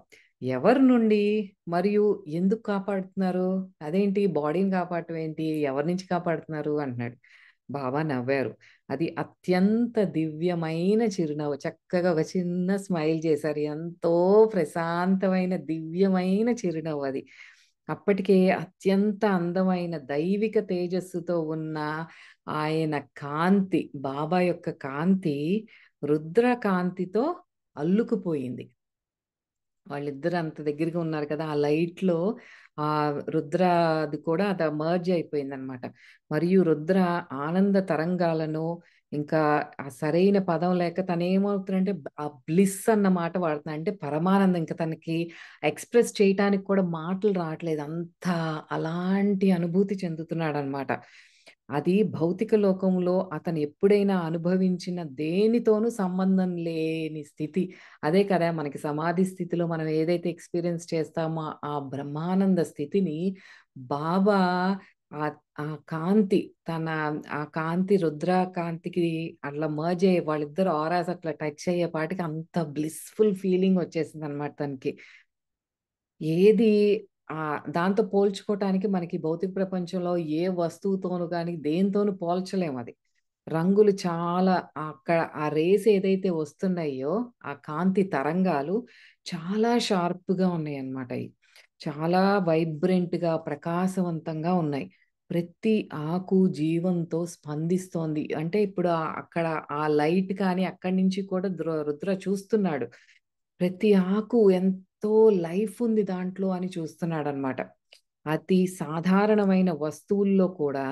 ఎవరి నుండి? మరియు ఎందుకు కాపాడుతున్నారు? అదేంటి బాడీని కాపాడటం ఏంటి? ఎవరి నుంచి కాపాడుతున్నారు? అంటున్నాడు. బాబా నవ్వారు. అది అత్యంత దివ్యమైన చిరునవ్వు. చక్కగా ఒక చిన్న స్మైల్ చేశారు. ఎంతో ప్రశాంతమైన, దివ్యమైన చిరునవ్వు అది. అప్పటికే అత్యంత అందమైన దైవిక తేజస్సుతో ఉన్న ఆయన కాంతి, బాబా యొక్క కాంతి రుద్ర కాంతితో అల్లుకుపోయింది. వాళ్ళిద్దరు అంత దగ్గరగా ఉన్నారు కదా! ఆ లైట్‌లో రుద్రది కూడా అది మెర్జ్ అయిపోయిందనమాట. మరియు రుద్ర ఆనంద తరంగాలను ఇంకా ఆ సరైన పదం లేక తనేమవుతున్నాడంటే ఆ బ్లిస్ అన్న మాట వాడుతున్నాడు. అంటే పరమానందం ఇంక తనకి ఎక్స్‌ప్రెస్ చేయటానికి కూడా మాటలు రావట్లేదు. అంత అలాంటి అనుభూతి చెందుతున్నాడనమాట. అది భౌతిక లోకంలో అతను ఎప్పుడైనా అనుభవించిన దేనితోనూ సంబంధం లేని స్థితి. అదే కదా! మనకి సమాధి స్థితిలో మనం ఏదైతే ఎక్స్‌పీరియన్స్ చేస్తామో, ఆ బ్రహ్మానంద స్థితిని బాబా ఆ కాంతి తన ఆ కాంతి రుద్ర కాంతికి అట్లా మెర్జ్ అయ్యి వాళ్ళిద్దరు ఆరాస్ అట్లా టచ్ అయ్యేపాటికి అంత బ్లిస్‌ఫుల్ ఫీలింగ్ వచ్చేసిందనమాట తనకి. ఏది దాంతో పోల్చుకోవటానికి మనకి భౌతిక ప్రపంచంలో ఏ వస్తువుతోను గాని, దేనితోను పోల్చలేమది. రంగులు చాలా అక్కడ ఆ రేస్ ఏదైతే వస్తున్నాయో, ఆ కాంతి తరంగాలు చాలా షార్ప్‌గా ఉన్నాయన్నమాట అయి. చాలా వైబ్రెంట్‌గా, ప్రకాశవంతంగా ఉన్నాయి. ప్రతి ఆకు జీవంతో స్పందిస్తోంది. అంటే ఇప్పుడు అక్కడ ఆ లైట్ కానీ అక్కడి నుంచి కూడా రుద్ర చూస్తున్నాడు. ప్రతి ఆకు ఎంతో లైఫ్ ఉంది దాంట్లో అని చూస్తున్నాడనమాట. అతి సాధారణమైన వస్తువుల్లో కూడా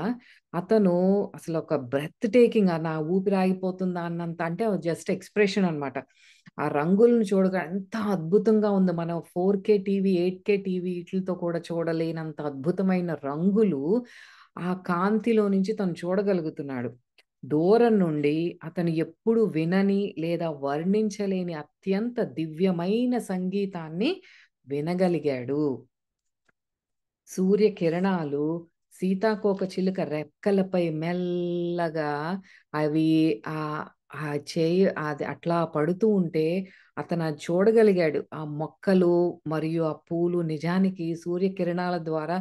అతను అసలొక బ్రెత్ టేకింగ్ నా ఊపిరి ఆగిపోతుందా అన్నంత అంటే జస్ట్ ఎక్స్‌ప్రెషన్ అనమాట. ఆ రంగులను చూడగా ఎంత అద్భుతంగా ఉందో. మనం 4కే టీవీ, 8కే టీవీ ఈట్లితో కూడా చూడలేనంత అద్భుతమైన రంగులు ఆ కాంతిలో నుంచి తను చూడగలుగుతున్నాడు. దూరం నుండి అతను ఎప్పుడు వినని లేదా వర్ణించలేని అత్యంత దివ్యమైన సంగీతాన్ని వినగలిగాడు. సూర్యకిరణాలు సీతాకోకచిలుక రెక్కలపై మెల్లగా అవి ఆహ్, ఆ చేయి అది అట్లా పడుతూ ఉంటే అతనది చూడగలిగాడు. ఆ మొక్కలు మరియు ఆ పూలు నిజానికి సూర్యకిరణాల ద్వారా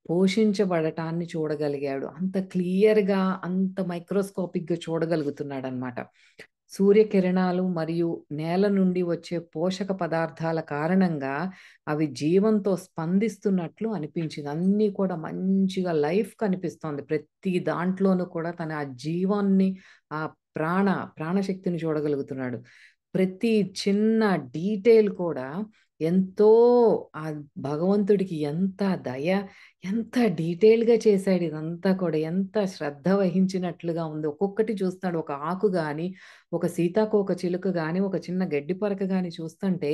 పోషించబడటాన్ని చూడగలిగాడు. అంత క్లియర్‌గా, అంత మైక్రోస్కోపిక్‌గా చూడగలుగుతున్నాడనమాట. సూర్యకిరణాలు మరియు నేల నుండి వచ్చే పోషక పదార్థాల కారణంగా అవి జీవంతో స్పందిస్తున్నట్లు అనిపించింది. అన్నీ కూడా మంచిగా లైఫ్ కనిపిస్తోంది. ప్రతి దాంట్లోనూ కూడా తన ఆ జీవాన్ని, ఆ ప్రాణశక్తిని చూడగలుగుతున్నాడు. ప్రతి చిన్న డీటెయిల్ కూడా ఎంతో భగవంతుడికి ఎంత దయ, ఎంత డీటెయిల్‌గా చేశాడు ఇదంతా కూడా. ఎంత శ్రద్ధ వహించినట్లుగా ఉంది. ఒక్కొక్కటి చూస్తున్నాడు. ఒక ఆకు గాని, ఒక సీతాకోకచిలుక గాని, ఒక చిన్న గడ్డి పరక గాని చూస్తుంటే,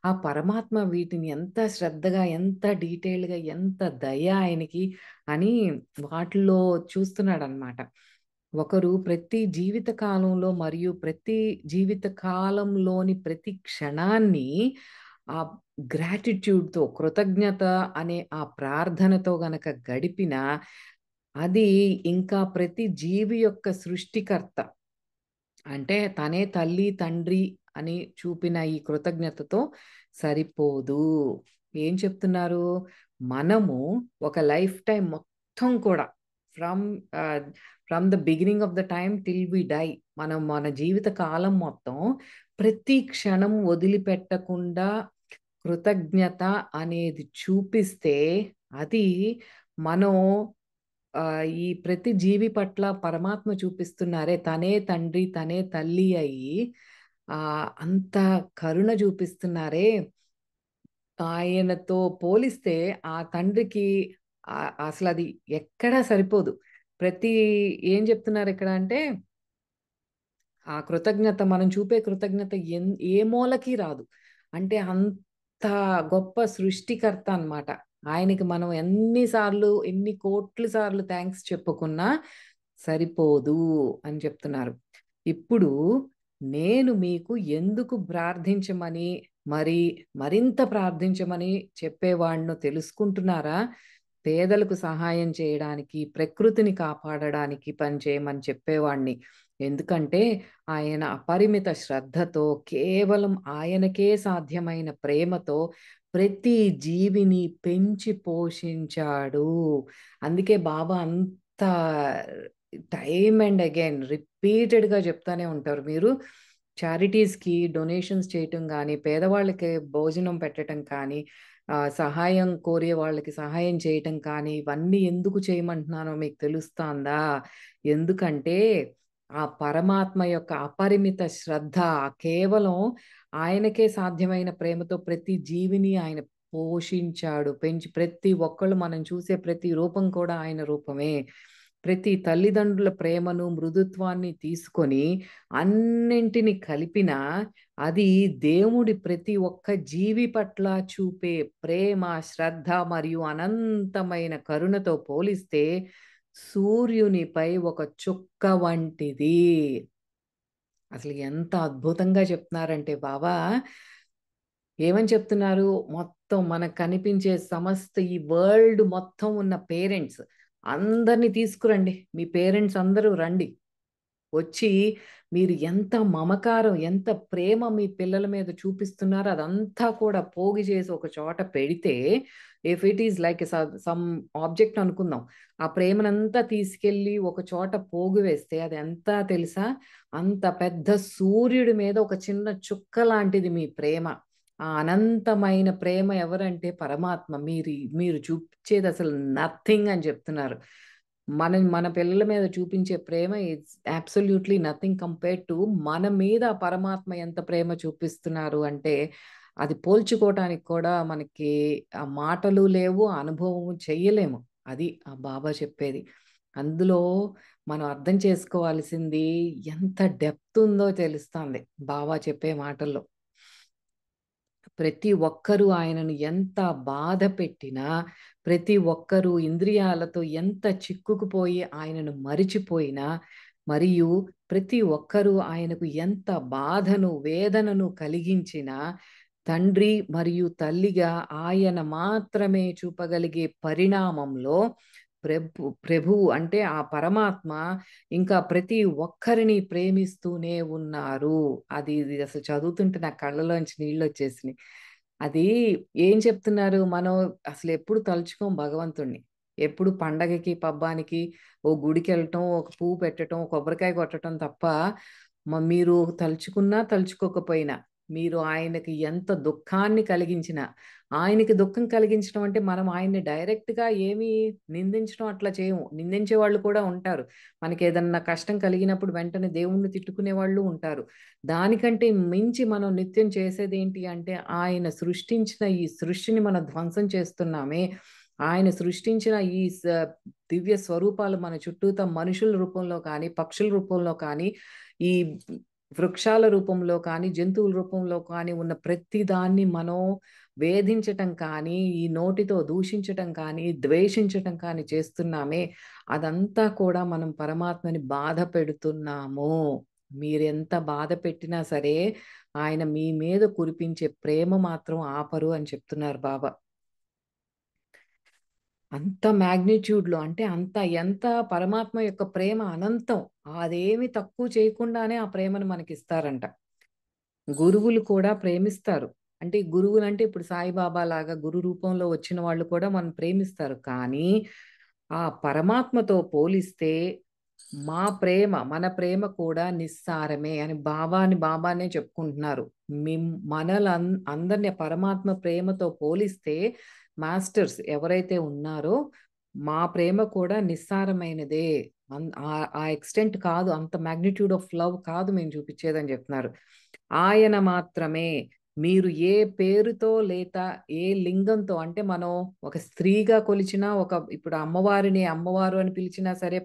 ఆ పరమాత్మ వీటిని ఎంత శ్రద్ధగా, ఎంత డీటెయిల్‌గా, ఎంత దయ ఆయనకి అని వాటిల్లో చూస్తున్నాడనమాట. ఒకరు ప్రతి జీవిత కాలంలో మరియు ప్రతి జీవిత కాలంలోని ప్రతి క్షణాన్ని ఆ గ్రాటిట్యూడ్‌తో, కృతజ్ఞత అనే ఆ ప్రార్థనతో గనక గడిపినా, అది ఇంకా ప్రతి జీవి యొక్క సృష్టికర్త అంటే తనే తల్లి, తండ్రి అని చూపిన ఈ కృతజ్ఞతతో సరిపోదు. ఏం చెప్తున్నారు? మనము ఒక లైఫ్ టైమ్ మొత్తం కూడా from ah, from the beginning of the time till we die మనం మన జీవిత కాలం మొత్తం ప్రతి క్షణం వదిలిపెట్టకుండా కృతజ్ఞత అనేది చూపిస్తే అది మనం ఈ ప్రతి జీవి పట్ల పరమాత్మ చూపిస్తున్నారే, తనే తండ్రి, తనే తల్లి అయ్యి అంత కరుణ చూపిస్తున్నారే, ఆయనతో పోలిస్తే ఆ తండ్రికి అసలది ఎక్కడా సరిపోదు. ప్రతి ఏం చెప్తున్నారిక్కడ అంటే ఆ కృతజ్ఞత మనం చూపే కృతజ్ఞత ఏ మూలకి రాదు. అంటే అంత గొప్ప సృష్టికర్త అన్నమాట. ఆయనకి మనం ఎన్ని సార్లు, ఎన్ని కోట్ల సార్లు థాంక్స్ చెప్పుకున్నా సరిపోదు అని చెప్తున్నారు. ఇప్పుడు నేను మీకు ఎందుకు ప్రార్థించమని, మరి మరింత ప్రార్థించమని చెప్పేవాడినో తెలుసుకుంటున్నారా? పేదలకు సహాయం చేయడానికి, ప్రకృతిని కాపాడడానికి పనిచేయమని చెప్పేవాడిని. ఎందుకంటే ఆయన అపరిమిత శ్రద్ధతో కేవలం ఆయనకే సాధ్యమైన ప్రేమతో ప్రతి జీవిని పెంచి పోషించాడు. అందుకే బాబా అంత టైమ్ అండ్ అగైన్ రిపీటెడ్‌గా చెప్తానే ఉంటారు. మీరు చారిటీస్‌కి డొనేషన్స్ చేయటం గానీ, పేదవాళ్ళకి భోజనం పెట్టటం కానీ, సహాయం కోరే వాళ్ళకి సహాయం చేయటం కానీ, ఇవన్నీ ఎందుకు చేయమంటున్నానో మీకు తెలుస్తాందా? ఎందుకంటే ఆ పరమాత్మ యొక్క అపరిమిత శ్రద్ధ కేవలం ఆయనకే సాధ్యమైన ప్రేమతో ప్రతి జీవిని ఆయన పోషించాడు. పెంచి ప్రతి ఒక్కళ్ళు మనం చూసే ప్రతి రూపం కూడా ఆయన రూపమే. ప్రతి తల్లిదండ్రుల ప్రేమను, మృదుత్వాన్ని తీసుకొని అన్నింటిని కలిపినా అది దేవుడి ప్రతి ఒక్క జీవి పట్ల చూపే ప్రేమ, శ్రద్ధ మరియు అనంతమైన కరుణతో పోలిస్తే సూర్యునిపై ఒక చుక్క వంటిది. అసలు ఎంత అద్భుతంగా చెప్తున్నారంటే బాబా, ఏమని చెప్తున్నారు? మొత్తం మనకు కనిపించే సమస్త ఈ వరల్డ్ మొత్తం ఉన్న పేరెంట్స్ అందరిని తీసుకురండి. మీ పేరెంట్స్ అందరూ రండి. వచ్చి మీరు ఎంత మమకారం, ఎంత ప్రేమ మీ పిల్లల మీద చూపిస్తున్నారో అదంతా కూడా పోగు చేసి ఒక చోట పెడితే, if it is like some object అనుకుందాం. ఆ ప్రేమనంతా తీసుకెళ్ళి ఒక చోట పోగు వేస్తే అది ఎంత తెలుసా? అంత పెద్ద సూర్యుడి మీద ఒక చిన్న చుక్క లాంటిది మీ ప్రేమ. ఆ అనంతమైన ప్రేమ ఎవరంటే పరమాత్మ. మీరు చూపించేది అసలు నథింగ్ అని చెప్తున్నారు. మన పిల్లల మీద చూపించే ప్రేమ it's absolutely nothing compared to మన మీద ఆ పరమాత్మ ఎంత ప్రేమ చూపిస్తున్నారు అంటే, అది పోల్చుకోవటానికి కూడా మనకి ఆ మాటలు లేవు, అనుభవం చెయ్యలేము. అది ఆ బాబా చెప్పేది. అందులో మనం అర్థం చేసుకోవాల్సింది ఎంత డెప్త్ ఉందో తెలుస్తాంది బాబా చెప్పే మాటల్లో. ప్రతి ఒక్కరూ ఆయనను ఎంత బాధ పెట్టినా, ప్రతి ఒక్కరూ ఇంద్రియాలతో ఎంత చిక్కుకుపోయి ఆయనను మరిచిపోయినా, మరియు ప్రతి ఒక్కరూ ఆయనకు ఎంత బాధను, వేదనను కలిగించినా, తండ్రి మరియు తల్లిగా ఆయన మాత్రమే చూపగలిగే పరిణామంలో ప్రభువు అంటే ఆ పరమాత్మ ఇంకా ప్రతి ఒక్కరిని ప్రేమిస్తూనే ఉన్నారు. ఇది అసలు చదువుతుంటే నా కళ్ళలోంచి నీళ్ళొచ్చేసినియి. అది ఏం చెప్తున్నారు? మనం అసలెప్పుడు తలుచుకోం భగవంతుడిని. ఎప్పుడు పండగకి, పబ్బానికి ఓ గుడికెళ్ళటం, ఒక పువ్వు పెట్టటం, కొబ్బరికాయ కొట్టటం తప్ప మీరు తలుచుకున్నా, తలుచుకోకపోయినా మీరు ఆయనకి ఎంత దుఃఖాన్ని కలిగించినా, ఆయనకి దుఃఖం కలిగించడం అంటే మనం ఆయన్ని డైరెక్ట్‌గా ఏమి నిందించడం అట్లా చేయము. నిందించే వాళ్ళు కూడా ఉంటారు. మనకేదన్నా కష్టం కలిగినప్పుడు వెంటనే దేవుణ్ణి తిట్టుకునే వాళ్ళు ఉంటారు. దానికంటే మించి మనం నిత్యం చేసేదేంటి అంటే, ఆయన సృష్టించిన ఈ సృష్టిని మనం ధ్వంసం చేస్తున్నామే, ఆయన సృష్టించిన ఈ దివ్య స్వరూపాలు మన చుట్టూతా మనుషుల రూపంలో కానీ, పక్షుల రూపంలో కానీ, ఈ వృక్షాల రూపంలో కానీ, జంతువుల రూపంలో కానీ ఉన్న ప్రతి దాన్ని మనం వేధించటం కానీ, ఈ నోటితో దూషించటం కానీ, ద్వేషించటం కానీ చేస్తున్నామే, అదంతా కూడా మనం పరమాత్మని బాధ పెడుతున్నాము. మీరెంత బాధ పెట్టినా సరే, ఆయన మీ మీద కురిపించే ప్రేమ మాత్రం ఆపరు అని చెప్తున్నారు బాబా. అంత మాగ్నిట్యూడ్‌లో అంటే ఎంత పరమాత్మ యొక్క ప్రేమ అనంతం. అదేమి తక్కువ చేయకుండానే ఆ ప్రేమను మనకిస్తారంట. గురువులు కూడా ప్రేమిస్తారు. అంటే గురువులంటే ఇప్పుడు సాయిబాబా లాగా గురు రూపంలో వచ్చిన వాళ్ళు కూడా మనం ప్రేమిస్తారు. కానీ ఆ పరమాత్మతో పోలిస్తే మన ప్రేమ కూడా నిస్సారమే అని బాబానే చెప్పుకుంటున్నారు. అందరిని పరమాత్మ ప్రేమతో పోలిస్తే మాస్టర్స్ ఎవరైతే ఉన్నారో మా ప్రేమ కూడా నిస్సారమైనదే. ఆ ఎక్స్‌టెంట్ కాదు. అంత మాగ్నిట్యూడ్ ఆఫ్ లవ్ కాదు మేము చూపిచ్చేదని చెప్తున్నారు. ఆయన మాత్రమే మీరు ఏ పేరుతో ఏ లింగంతో అంటే మనం ఒక స్త్రీగా కొలిచినా ఇప్పుడు అమ్మవారిని అమ్మవారు అని పిలిచినా సరే,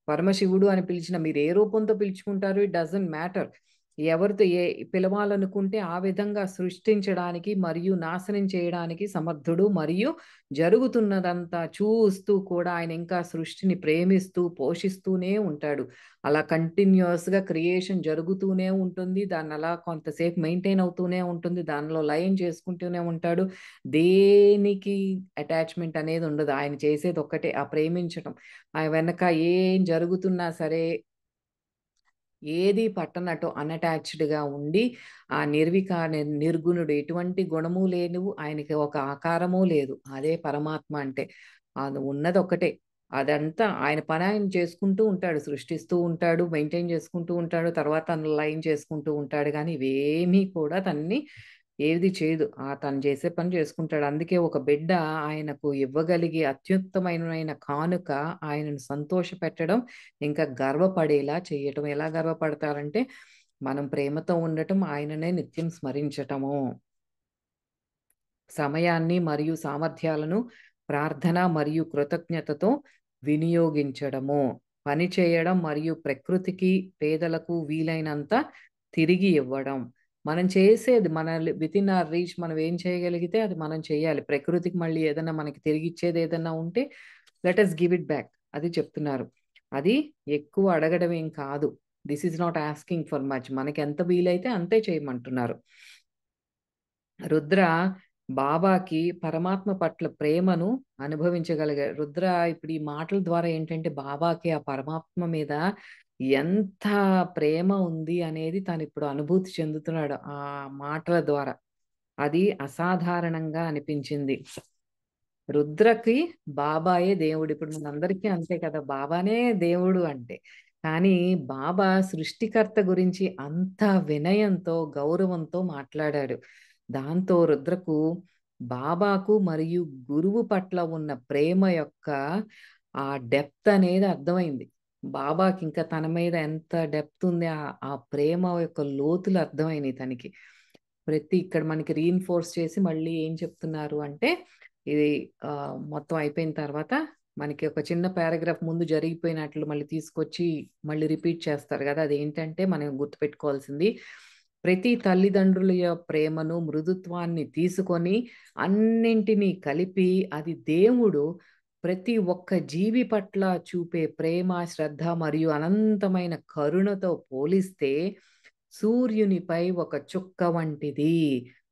పరమశివుడు అని పిలిచినా మీరు ఏ రూపంతో పిలుచుకుంటారు ఇట్ డజంట్ మ్యాటర్. ఎవరితో పిలవాలనుకుంటే ఆ విధంగా సృష్టించడానికి మరియు నాశనం చేయడానికి సమర్థుడు. మరియు జరుగుతున్నదంతా చూస్తూ కూడా ఆయన ఇంకా సృష్టిని ప్రేమిస్తూ, పోషిస్తూనే ఉంటాడు. అలా కంటిన్యూయస్‌గా క్రియేషన్ జరుగుతూనే ఉంటుంది. దాన్నలా కొంతసేపు మెయింటైన్ అవుతూనే ఉంటుంది. దానిలో లయం చేసుకుంటూనే ఉంటాడు. దేనికి అటాచ్‌మెంట్ అనేది ఉండదు. ఆయన చేసేదొక్కటే ఆ ప్రేమించటం. ఆ వెనక ఏం జరుగుతున్నా సరే ఏది పట్టనట్టు అన్‌అటాచ్డ్‌గా ఉండి, ఆ నిర్గుణుడు ఎటువంటి గుణము లేనివు ఆయనకి ఒక ఆకారము లేదు. అదే పరమాత్మ అంటే. అది ఉన్నదొక్కటే. అదంతా ఆయన పని ఆయన చేసుకుంటూ ఉంటాడు. సృష్టిస్తూ ఉంటాడు, మెయింటైన్ చేసుకుంటూ ఉంటాడు, తర్వాత లయం చేసుకుంటూ ఉంటాడు గానీ, ఇవేమీ కూడా ఏది చేయదు. తను చేసే పని చేసుకుంటాడు. అందుకే ఒక బిడ్డ ఆయనకు ఇవ్వగలిగే అత్యుత్తమైన కానుక ఆయనను సంతోషపెట్టడం, ఇంకా గర్వపడేలా చేయటం. ఎలా గర్వపడతారంటే, మనం ప్రేమతో ఉండటం, ఆయననే నిత్యం స్మరించటము. సమయాన్ని మరియు సామర్థ్యాలను ప్రార్థన మరియు కృతజ్ఞతతో వినియోగించడము. పని చేయడం మరియు ప్రకృతికి, పేదలకు వీలైనంత తిరిగి ఇవ్వడం. మనం చేసేది వితిన్ అవర్ రీచ్ మనం ఏం చేయగలిగితే అది మనం చేయాలి. ప్రకృతికి మళ్ళీ ఏదన్నా మనకి తిరిగిచ్చేది ఏదన్నా ఉంటే let us give it back. అది చెప్తున్నారు. అది ఎక్కువ అడగడం ఏం కాదు. This is not asking for much. మనకెంత వీలైతే అంతే చేయమంటున్నారు. రుద్ర బాబాకి పరమాత్మ పట్ల ప్రేమను అనుభవించగలిగారు. రుద్ర ఇప్పుడు ఈ మాటల ద్వారా ఏంటంటే బాబాకి ఆ పరమాత్మ మీద ఎంత ప్రేమ ఉంది అనేది తనిప్పుడు అనుభూతి చెందుతున్నాడు ఆ మాటల ద్వారా. అది అసాధారణంగా అనిపించింది. రుద్రకి బాబాయే దేవుడు. ఇప్పుడు మనందరికీ అంతే కదా! బాబానే దేవుడు అంటే. కానీ బాబా సృష్టికర్త గురించి అంత వినయంతో, గౌరవంతో మాట్లాడాడు. దాంతో రుద్రకు బాబాకు మరియు గురువు పట్ల ఉన్న ప్రేమ యొక్క ఆ డెప్త్ అనేది అర్థమైంది. బాబాకి ఇంకా తన మీద ఎంత డెప్త్ ఉంది, ఆ ప్రేమ యొక్క లోతులు అర్థమైనయి తనకి. ఇక్కడ మనకి రీఇన్ఫోర్స్ చేసి మళ్ళీ ఏం చెప్తున్నారు అంటే, ఇది మొత్తం అయిపోయిన తర్వాత మనకి ఒక చిన్న పారాగ్రాఫ్ ముందు జరిగిపోయినట్లు మళ్ళీ తీసుకొచ్చి మళ్ళీ రిపీట్ చేస్తారు గదా! అదేంటంటే మనం గుర్తుపెట్టుకోవాల్సింది, ప్రతి తల్లిదండ్రుల ప్రేమను, మృదుత్వాన్ని తీసుకొని అన్నింటినీ కలిపి అది దేవుడు ప్రతి ఒక్క జీవి పట్ల చూపే ప్రేమ, శ్రద్ధ మరియు అనంతమైన కరుణతో పోలిస్తే సూర్యునిపై ఒక చుక్క వంటిది.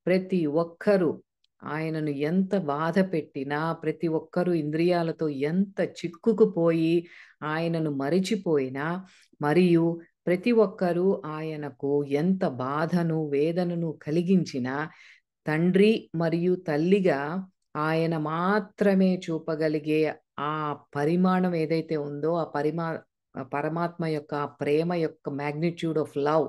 ప్రతి ఒక్కరూ ఆయనను ఎంత బాధ పెట్టినా, ప్రతి ఒక్కరూ ఇంద్రియాలతో ఎంత చిక్కుకుపోయి ఆయనను మరిచిపోయినా, మరియు ప్రతి ఒక్కరూ ఆయనకు ఎంత బాధను, వేదనను కలిగించినా, తండ్రి మరియు తల్లిగా ఆయన మాత్రమే చూపగలిగే ఆ పరిమాణం ఏదైతే ఉందో, ఆ పరమాత్మ యొక్క ఆ ప్రేమ యొక్క మాగ్నిట్యూడ్ ఆఫ్ లవ్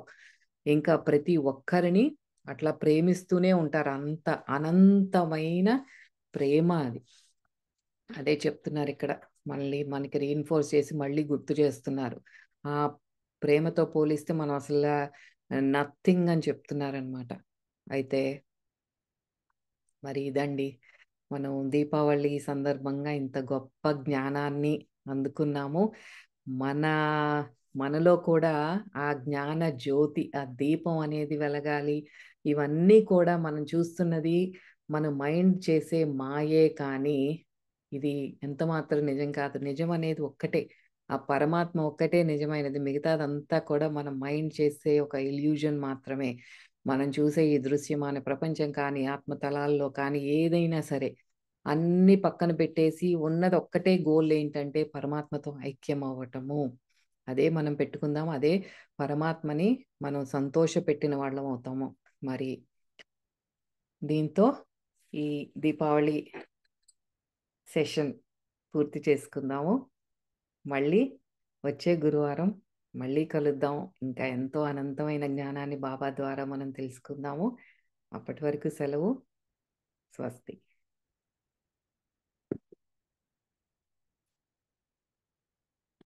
ఇంకా ప్రతి ఒక్కరిని అట్లా ప్రేమిస్తూనే ఉంటారు. అంత అనంతమైన ప్రేమ అది. అదే చెప్తున్నారిక్కడ. మళ్ళీ మనకి రీఇన్ఫోర్స్ చేసి మళ్ళీ గుర్తు చేస్తున్నారు. ఆ ప్రేమతో పోలిస్తే మనం నథింగ్ అని చెప్తున్నారనమాట. అయితే మరి ఇదండి. మనం దీపావళి సందర్భంగా ఇంత గొప్ప జ్ఞానాన్ని అందుకున్నాము. మన మనలో కూడా ఆ జ్ఞాన జ్యోతి, ఆ దీపం అనేది వెలగాలి. ఇవన్నీ కూడా మనం చూస్తున్నది మన మైండ్ చేసే మాయే కానీ, ఇది ఎంత మాత్రం నిజం కాదు. నిజం అనేది ఒక్కటే. ఆ పరమాత్మ ఒక్కటే నిజమైనది. మిగతాదంతా కూడా మన మైండ్ చేసే ఒక ఇల్యూజన్ మాత్రమే. మనం చూసే ఈ దృశ్యమాన ప్రపంచం కానీ, ఆత్మతలాల్లో కానీ ఏదైనా సరే, అన్నీ పక్కన పెట్టేసి ఉన్నది ఒక్కటే గోల్ ఏంటంటే పరమాత్మతో ఐక్యం అవ్వటము. అదే మనం పెట్టుకుందాం. అదే పరమాత్మని మనం సంతోషపెట్టిన వాళ్ళం అవుతాము. మరి దీంతో ఈ దీపావళి సెషన్ పూర్తి చేసుకుందాము. మళ్ళీ వచ్చే గురువారం మళ్ళీ కలుద్దాం. ఇంకా ఎంతో అనంతమైన జ్ఞానాన్ని బాబా ద్వారా మనం తెలుసుకుందాము. అప్పటి వరకు సెలవు. స్వస్తి.